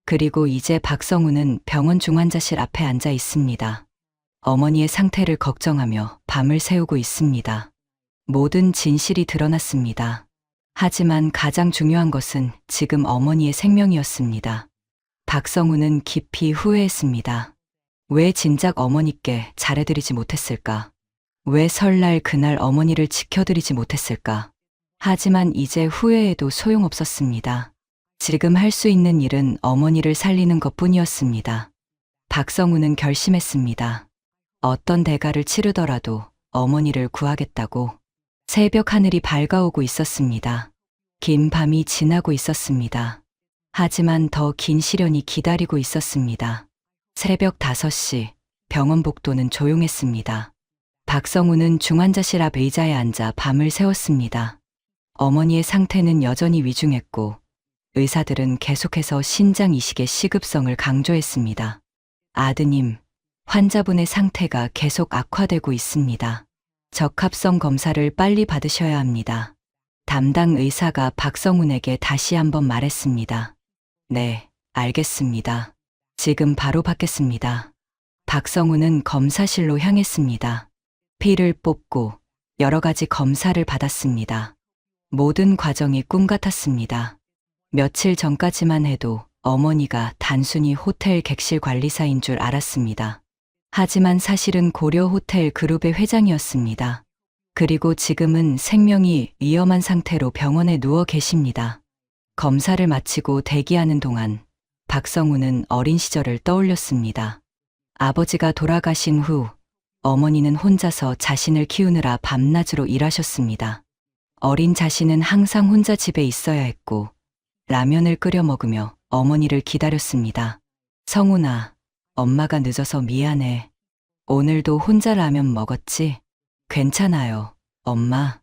그리고 이제 박성훈은 병원 중환자실 앞에 앉아 있습니다. 어머니의 상태를 걱정하며 밤을 새우고 있습니다. 모든 진실이 드러났습니다. 하지만 가장 중요한 것은 지금 어머니의 생명이었습니다. 박성훈은 깊이 후회했습니다. 왜 진작 어머니께 잘해드리지 못했을까? 왜 설날 그날 어머니를 지켜드리지 못했을까? 하지만 이제 후회해도 소용없었습니다. 지금 할 수 있는 일은 어머니를 살리는 것뿐이었습니다. 박성훈은 결심했습니다. 어떤 대가를 치르더라도 어머니를 구하겠다고. 새벽 하늘이 밝아오고 있었습니다. 긴 밤이 지나고 있었습니다. 하지만 더 긴 시련이 기다리고 있었습니다. 새벽 5시, 병원 복도는 조용했습니다. 박성훈은 중환자실 앞 의자에 앉아 밤을 새웠습니다. 어머니의 상태는 여전히 위중했고 의사들은 계속해서 신장 이식의 시급성을 강조했습니다. 아드님, 환자분의 상태가 계속 악화되고 있습니다. 적합성 검사를 빨리 받으셔야 합니다. 담당 의사가 박성훈에게 다시 한번 말했습니다. 네, 알겠습니다. 지금 바로 받겠습니다. 박성훈은 검사실로 향했습니다. 피를 뽑고 여러 가지 검사를 받았습니다. 모든 과정이 꿈 같았습니다. 며칠 전까지만 해도 어머니가 단순히 호텔 객실 관리사인 줄 알았습니다. 하지만 사실은 고려 호텔 그룹의 회장이었습니다. 그리고 지금은 생명이 위험한 상태로 병원에 누워 계십니다. 검사를 마치고 대기하는 동안 박성훈은 어린 시절을 떠올렸습니다. 아버지가 돌아가신 후 어머니는 혼자서 자신을 키우느라 밤낮으로 일하셨습니다. 어린 자신은 항상 혼자 집에 있어야 했고 라면을 끓여 먹으며 어머니를 기다렸습니다. 성훈아, 엄마가 늦어서 미안해. 오늘도 혼자 라면 먹었지? 괜찮아요, 엄마.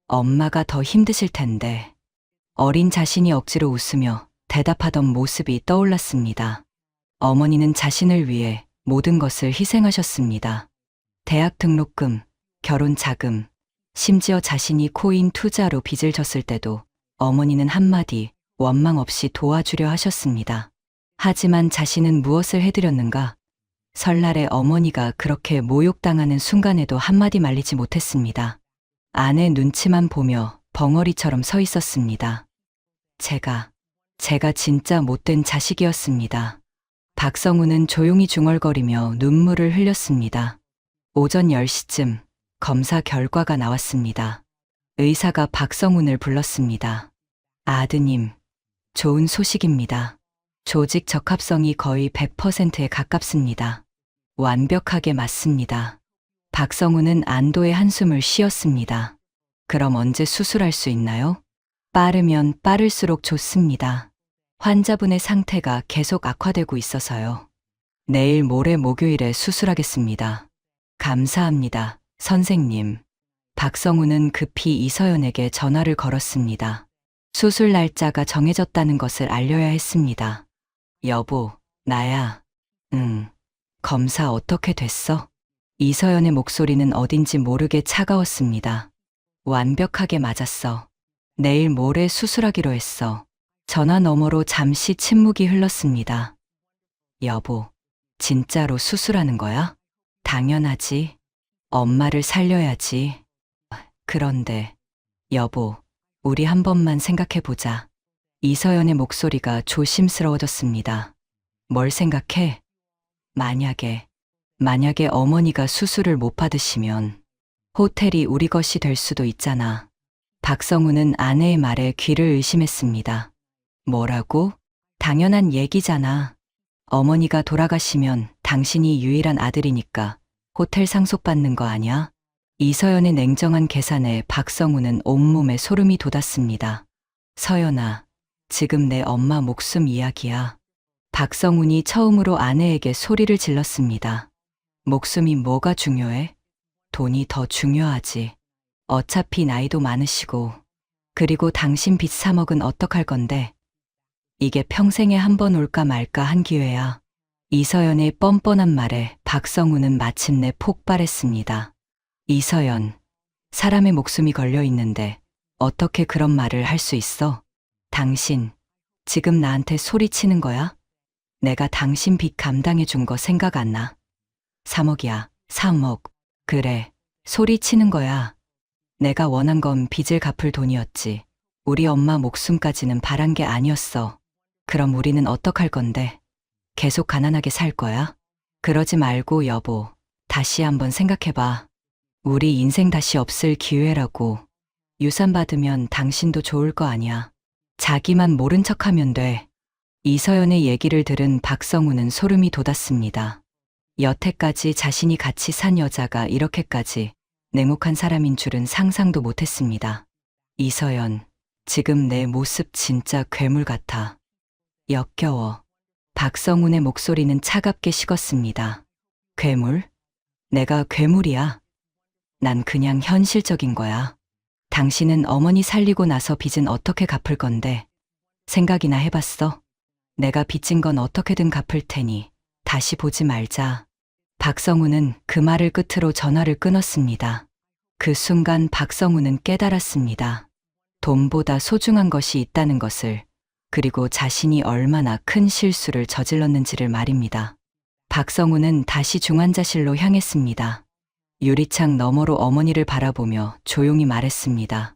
엄마가 더 힘드실 텐데. 어린 자신이 억지로 웃으며 대답하던 모습이 떠올랐습니다. 어머니는 자신을 위해 모든 것을 희생하셨습니다. 대학 등록금, 결혼 자금, 심지어 자신이 코인 투자로 빚을 졌을 때도 어머니는 한마디 원망 없이 도와주려 하셨습니다. 하지만 자신은 무엇을 해드렸는가? 설날에 어머니가 그렇게 모욕당하는 순간에도 한마디 말리지 못했습니다. 아내 눈치만 보며 벙어리처럼 서 있었습니다. 제가 진짜 못된 자식이었습니다. 박성우는 조용히 중얼거리며 눈물을 흘렸습니다. 오전 10시쯤 검사 결과가 나왔습니다. 의사가 박성훈을 불렀습니다. 아드님, 좋은 소식입니다. 조직 적합성이 거의 100%에 가깝습니다. 완벽하게 맞습니다. 박성훈은 안도의 한숨을 쉬었습니다. 그럼 언제 수술할 수 있나요? 빠르면 빠를수록 좋습니다. 환자분의 상태가 계속 악화되고 있어서요. 내일 모레 목요일에 수술하겠습니다. 감사합니다, 선생님. 박성우는 급히 이서연에게 전화를 걸었습니다. 수술 날짜가 정해졌다는 것을 알려야 했습니다. 여보, 나야. 응. 검사 어떻게 됐어? 이서연의 목소리는 어딘지 모르게 차가웠습니다. 완벽하게 맞았어. 내일 모레 수술하기로 했어. 전화 너머로 잠시 침묵이 흘렀습니다. 여보, 진짜로 수술하는 거야? 당연하지. 엄마를 살려야지. 그런데, 여보, 우리 한 번만 생각해보자. 이서연의 목소리가 조심스러워졌습니다. 뭘 생각해? 만약에 어머니가 수술을 못 받으시면 호텔이 우리 것이 될 수도 있잖아. 박성우는 아내의 말에 귀를 의심했습니다. 뭐라고? 당연한 얘기잖아. 어머니가 돌아가시면 당신이 유일한 아들이니까 호텔 상속받는 거 아니야? 이서연의 냉정한 계산에 박성우는 온몸에 소름이 돋았습니다. 서연아, 지금 내 엄마 목숨 이야기야. 박성훈이 처음으로 아내에게 소리를 질렀습니다. 목숨이 뭐가 중요해? 돈이 더 중요하지. 어차피 나이도 많으시고, 그리고 당신 빚 3억은 어떡할 건데? 이게 평생에 한 번 올까 말까 한 기회야. 이서연의 뻔뻔한 말에 박성우는 마침내 폭발했습니다. 이서연, 사람의 목숨이 걸려 있는데 어떻게 그런 말을 할 수 있어? 당신, 지금 나한테 소리치는 거야? 내가 당신 빚 감당해 준 거 생각 안 나? 3억이야, 3억. 그래, 소리치는 거야. 내가 원한 건 빚을 갚을 돈이었지. 우리 엄마 목숨까지는 바란 게 아니었어. 그럼 우리는 어떡할 건데? 계속 가난하게 살 거야? 그러지 말고 여보, 다시 한번 생각해봐. 우리 인생 다시 없을 기회라고. 유산 받으면 당신도 좋을 거 아니야. 자기만 모른 척하면 돼. 이서연의 얘기를 들은 박성우는 소름이 돋았습니다. 여태까지 자신이 같이 산 여자가 이렇게까지 냉혹한 사람인 줄은 상상도 못했습니다. 이서연, 지금 내 모습 진짜 괴물 같아. 역겨워. 박성훈의 목소리는 차갑게 식었습니다. 괴물? 내가 괴물이야. 난 그냥 현실적인 거야. 당신은 어머니 살리고 나서 빚은 어떻게 갚을 건데? 생각이나 해봤어? 내가 빚진 건 어떻게든 갚을 테니 다시 보지 말자. 박성우는 그 말을 끝으로 전화를 끊었습니다. 그 순간 박성우는 깨달았습니다. 돈보다 소중한 것이 있다는 것을, 그리고 자신이 얼마나 큰 실수를 저질렀는지를 말입니다. 박성우는 다시 중환자실로 향했습니다. 유리창 너머로 어머니를 바라보며 조용히 말했습니다.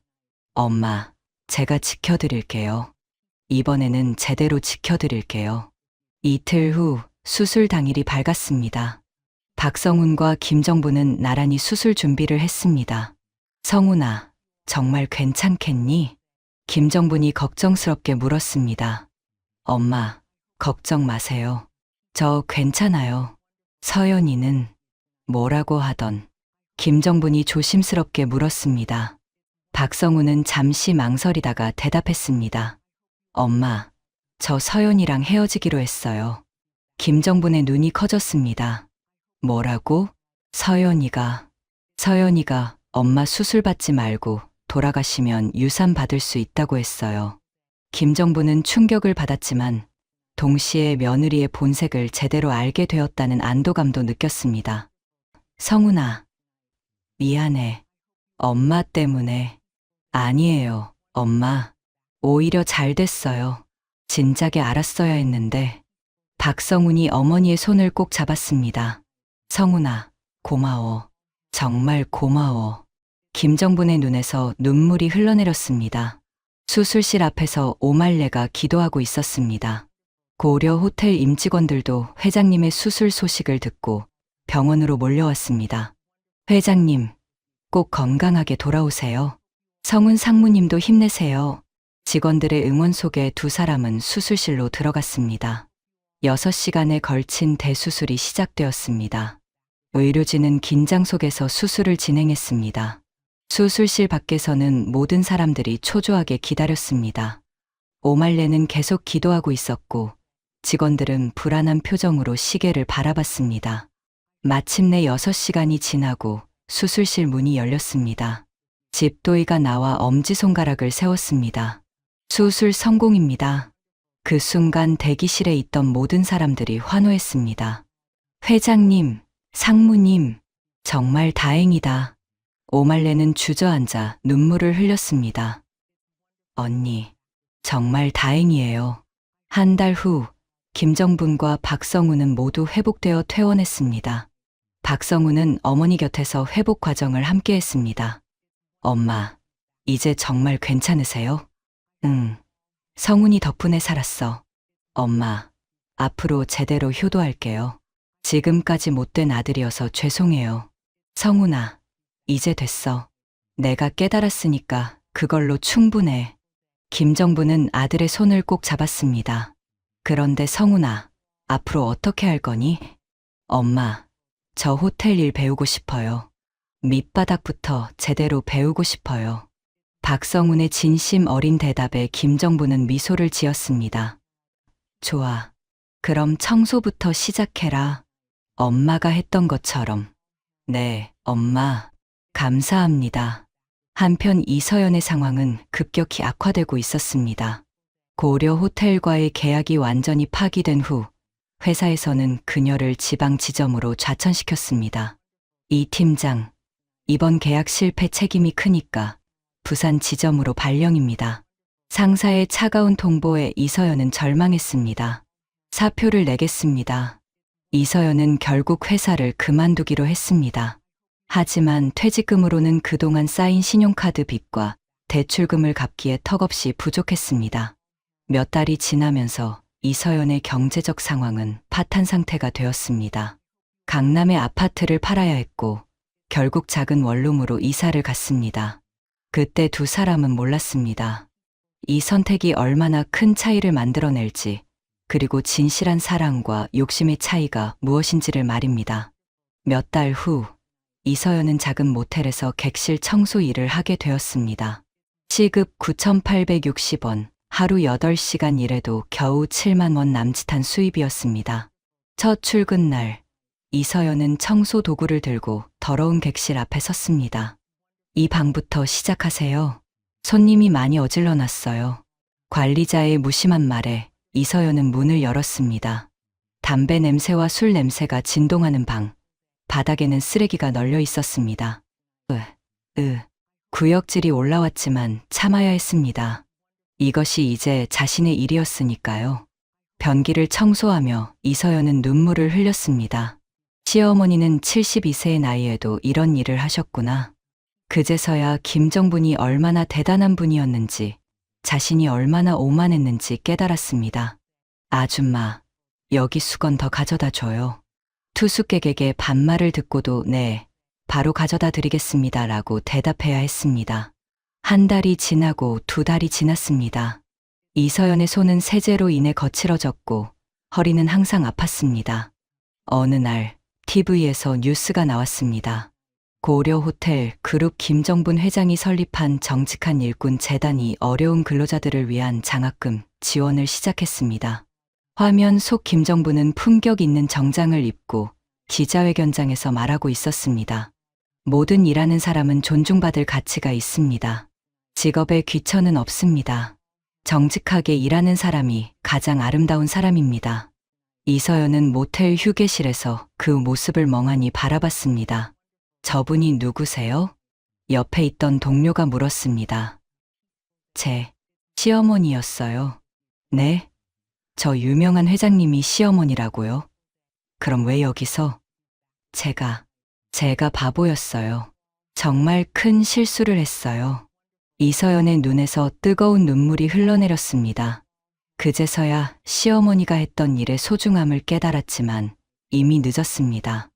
엄마, 제가 지켜드릴게요. 이번에는 제대로 지켜드릴게요. 이틀 후 수술 당일이 밝았습니다. 박성훈과 김정부는 나란히 수술 준비를 했습니다. 성훈아, 정말 괜찮겠니? 김정분이 걱정스럽게 물었습니다. 엄마, 걱정 마세요. 저 괜찮아요. 서연이는 뭐라고 하던 김정분이 조심스럽게 물었습니다. 박성우는 잠시 망설이다가 대답했습니다. 엄마, 저 서연이랑 헤어지기로 했어요. 김정분의 눈이 커졌습니다. 뭐라고? 서연이가 엄마 수술 받지 말고 돌아가시면 유산 받을 수 있다고 했어요. 김정부는 충격을 받았지만 동시에 며느리의 본색을 제대로 알게 되었다는 안도감도 느꼈습니다. 성훈아, 미안해. 엄마 때문에. 아니에요, 엄마. 오히려 잘 됐어요. 진작에 알았어야 했는데. 박성훈이 어머니의 손을 꼭 잡았습니다. 성훈아, 고마워. 정말 고마워. 김정분의 눈에서 눈물이 흘러내렸습니다. 수술실 앞에서 오말레가 기도하고 있었습니다. 고려 호텔 임직원들도 회장님의 수술 소식을 듣고 병원으로 몰려왔습니다. 회장님, 꼭 건강하게 돌아오세요. 성훈 상무님도 힘내세요. 직원들의 응원 속에 두 사람은 수술실로 들어갔습니다. 6시간에 걸친 대수술이 시작되었습니다. 의료진은 긴장 속에서 수술을 진행했습니다. 수술실 밖에서는 모든 사람들이 초조하게 기다렸습니다. 오말레는 계속 기도하고 있었고 직원들은 불안한 표정으로 시계를 바라봤습니다. 마침내 6시간이 지나고 수술실 문이 열렸습니다. 집도이가 나와 엄지손가락을 세웠습니다. 수술 성공입니다. 그 순간 대기실에 있던 모든 사람들이 환호했습니다. 회장님, 상무님, 정말 다행이다. 오말레는 주저앉아 눈물을 흘렸습니다. 언니, 정말 다행이에요. 한 달 후, 김정분과 박성우는 모두 회복되어 퇴원했습니다. 박성우는 어머니 곁에서 회복 과정을 함께 했습니다. 엄마, 이제 정말 괜찮으세요? 응. 성훈이 덕분에 살았어. 엄마, 앞으로 제대로 효도할게요. 지금까지 못된 아들이어서 죄송해요. 성훈아, 이제 됐어. 내가 깨달았으니까 그걸로 충분해. 김정부는 아들의 손을 꼭 잡았습니다. 그런데 성훈아, 앞으로 어떻게 할 거니? 엄마, 저 호텔 일 배우고 싶어요. 밑바닥부터 제대로 배우고 싶어요. 박성훈의 진심 어린 대답에 김정부는 미소를 지었습니다. 좋아. 그럼 청소부터 시작해라. 엄마가 했던 것처럼. 네, 엄마. 감사합니다. 한편 이서연의 상황은 급격히 악화되고 있었습니다. 고려 호텔과의 계약이 완전히 파기된 후 회사에서는 그녀를 지방 지점으로 좌천시켰습니다. 이 팀장, 이번 계약 실패 책임이 크니까 부산 지점으로 발령입니다. 상사의 차가운 통보에 이서연은 절망했습니다. 사표를 내겠습니다. 이서연은 결국 회사를 그만두기로 했습니다. 하지만 퇴직금으로는 그동안 쌓인 신용카드 빚과 대출금을 갚기에 턱없이 부족했습니다. 몇 달이 지나면서 이서연의 경제적 상황은 파탄 상태가 되었습니다. 강남의 아파트를 팔아야 했고 결국 작은 원룸으로 이사를 갔습니다. 그때 두 사람은 몰랐습니다. 이 선택이 얼마나 큰 차이를 만들어낼지, 그리고 진실한 사랑과 욕심의 차이가 무엇인지를 말입니다. 몇 달 후, 이서연은 작은 모텔에서 객실 청소 일을 하게 되었습니다. 시급 9,860원, 하루 8시간 일해도 겨우 7만 원 남짓한 수입이었습니다. 첫 출근 날, 이서연은 청소 도구를 들고 더러운 객실 앞에 섰습니다. 이 방부터 시작하세요. 손님이 많이 어질러놨어요. 관리자의 무심한 말에 이서연은 문을 열었습니다. 담배 냄새와 술 냄새가 진동하는 방. 바닥에는 쓰레기가 널려 있었습니다. 구역질이 올라왔지만 참아야 했습니다. 이것이 이제 자신의 일이었으니까요. 변기를 청소하며 이서연은 눈물을 흘렸습니다. 시어머니는 72세의 나이에도 이런 일을 하셨구나. 그제서야 김정분이 얼마나 대단한 분이었는지, 자신이 얼마나 오만했는지 깨달았습니다. 아줌마, 여기 수건 더 가져다 줘요. 투숙객에게 반말을 듣고도 네, 바로 가져다 드리겠습니다 라고 대답해야 했습니다. 한 달이 지나고 두 달이 지났습니다. 이서연의 손은 세제로 인해 거칠어졌고 허리는 항상 아팠습니다. 어느 날 TV에서 뉴스가 나왔습니다. 고려 호텔 그룹 김정분 회장이 설립한 정직한 일꾼 재단이 어려운 근로자들을 위한 장학금 지원을 시작했습니다. 화면 속 김정분은 품격 있는 정장을 입고 기자회견장에서 말하고 있었습니다. 모든 일하는 사람은 존중받을 가치가 있습니다. 직업에 귀천은 없습니다. 정직하게 일하는 사람이 가장 아름다운 사람입니다. 이서연은 모텔 휴게실에서 그 모습을 멍하니 바라봤습니다. 저분이 누구세요? 옆에 있던 동료가 물었습니다. 시어머니였어요. 네? 저 유명한 회장님이 시어머니라고요? 그럼 왜 여기서? 제가 바보였어요. 정말 큰 실수를 했어요. 이서연의 눈에서 뜨거운 눈물이 흘러내렸습니다. 그제서야 시어머니가 했던 일의 소중함을 깨달았지만 이미 늦었습니다.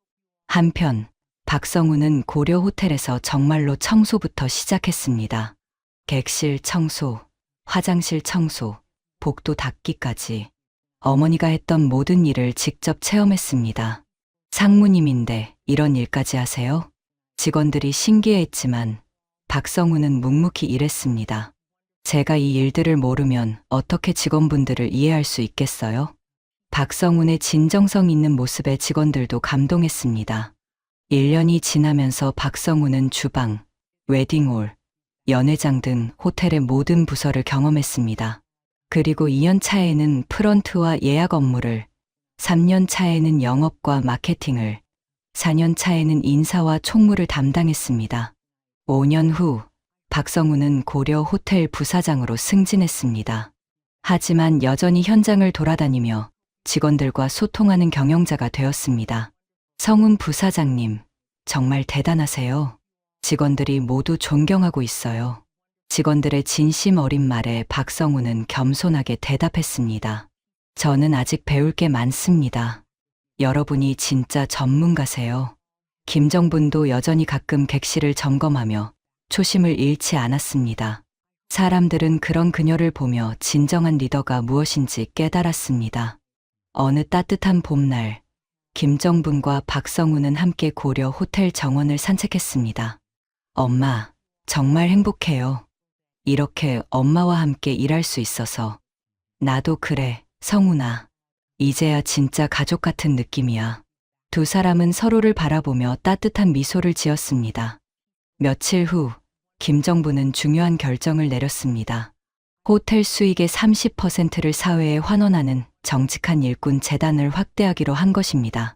한편 박성우는 고려 호텔에서 정말로 청소부터 시작했습니다. 객실 청소, 화장실 청소, 복도 닦기까지 어머니가 했던 모든 일을 직접 체험했습니다. 상무님인데 이런 일까지 하세요? 직원들이 신기해했지만 박성우는 묵묵히 일했습니다. 제가 이 일들을 모르면 어떻게 직원분들을 이해할 수 있겠어요? 박성훈의 진정성 있는 모습에 직원들도 감동했습니다. 1년이 지나면서 박성훈은 주방, 웨딩홀, 연회장 등 호텔의 모든 부서를 경험했습니다. 그리고 2년 차에는 프런트와 예약 업무를, 3년 차에는 영업과 마케팅을, 4년 차에는 인사와 총무를 담당했습니다. 5년 후 박성훈은 고려 호텔 부사장으로 승진했습니다. 하지만 여전히 현장을 돌아다니며 직원들과 소통하는 경영자가 되었습니다. 성훈 부사장님, 정말 대단하세요. 직원들이 모두 존경하고 있어요. 직원들의 진심 어린 말에 박성훈은 겸손하게 대답했습니다. 저는 아직 배울 게 많습니다. 여러분이 진짜 전문가세요. 김정분도 여전히 가끔 객실을 점검하며 초심을 잃지 않았습니다. 사람들은 그런 그녀를 보며 진정한 리더가 무엇인지 깨달았습니다. 어느 따뜻한 봄날, 김정분과 박성우는 함께 고려 호텔 정원을 산책했습니다. 엄마, 정말 행복해요. 이렇게 엄마와 함께 일할 수 있어서. 나도 그래, 성훈아. 이제야 진짜 가족 같은 느낌이야. 두 사람은 서로를 바라보며 따뜻한 미소를 지었습니다. 며칠 후, 김정부는 중요한 결정을 내렸습니다. 호텔 수익의 30%를 사회에 환원하는 정직한 일꾼 재단을 확대하기로 한 것입니다.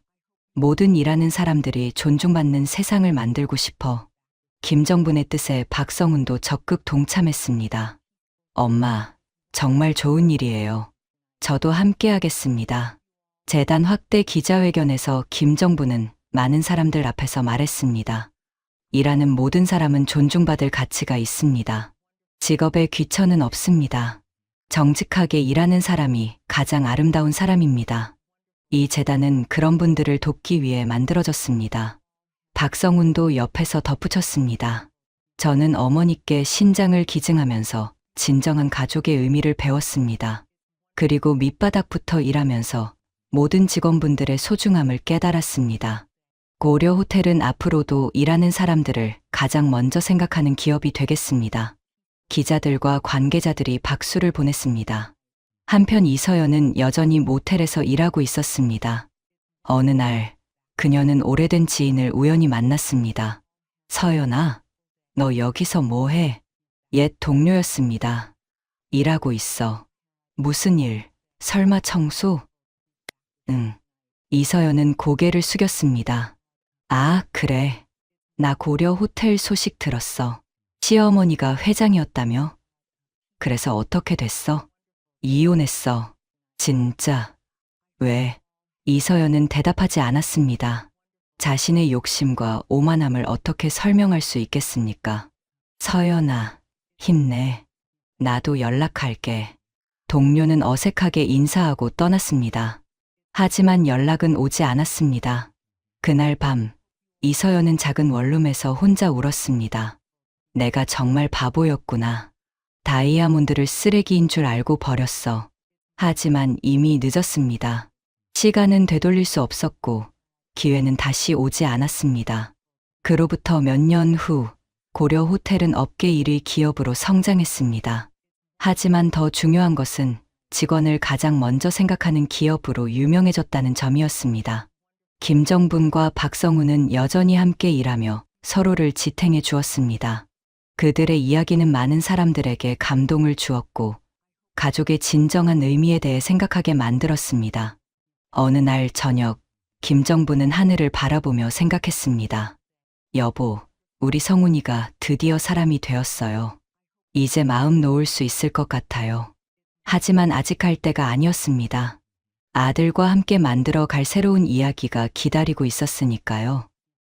모든 일하는 사람들이 존중받는 세상을 만들고 싶어. 김정분의 뜻에 박성훈도 적극 동참했습니다. 엄마, 정말 좋은 일이에요. 저도 함께 하겠습니다. 재단 확대 기자회견에서 김정부는 많은 사람들 앞에서 말했습니다. 일하는 모든 사람은 존중받을 가치가 있습니다. 직업에 귀천은 없습니다. 정직하게 일하는 사람이 가장 아름다운 사람입니다. 이 재단은 그런 분들을 돕기 위해 만들어졌습니다. 박성훈도 옆에서 덧붙였습니다. 저는 어머니께 신장을 기증하면서 진정한 가족의 의미를 배웠습니다. 그리고 밑바닥부터 일하면서 모든 직원분들의 소중함을 깨달았습니다. 고려 호텔은 앞으로도 일하는 사람들을 가장 먼저 생각하는 기업이 되겠습니다. 기자들과 관계자들이 박수를 보냈습니다. 한편 이서연은 여전히 모텔에서 일하고 있었습니다. 어느 날 그녀는 오래된 지인을 우연히 만났습니다. 서연아, 너 여기서 뭐해? 옛 동료였습니다. 일하고 있어. 무슨 일? 설마 청소? 응. 이서연은 고개를 숙였습니다. 아, 그래. 나 고려 호텔 소식 들었어. 시어머니가 회장이었다며? 그래서 어떻게 됐어? 이혼했어. 진짜. 왜? 이서연은 대답하지 않았습니다. 자신의 욕심과 오만함을 어떻게 설명할 수 있겠습니까? 서연아, 힘내. 나도 연락할게. 동료는 어색하게 인사하고 떠났습니다. 하지만 연락은 오지 않았습니다. 그날 밤, 이서연은 작은 원룸에서 혼자 울었습니다. 내가 정말 바보였구나. 다이아몬드를 쓰레기인 줄 알고 버렸어. 하지만 이미 늦었습니다. 시간은 되돌릴 수 없었고 기회는 다시 오지 않았습니다. 그로부터 몇 년 후 고려 호텔은 업계 1위 기업으로 성장했습니다. 하지만 더 중요한 것은 직원을 가장 먼저 생각하는 기업으로 유명해졌다는 점이었습니다. 김정분과 박성우는 여전히 함께 일하며 서로를 지탱해 주었습니다. 그들의 이야기는 많은 사람들에게 감동을 주었고 가족의 진정한 의미에 대해 생각하게 만들었습니다. 어느 날 저녁, 김정부는 하늘을 바라보며 생각했습니다. 여보, 우리 성훈이가 드디어 사람이 되었어요. 이제 마음 놓을 수 있을 것 같아요. 하지만 아직 할 때가 아니었습니다. 아들과 함께 만들어 갈 새로운 이야기가 기다리고 있었으니까요.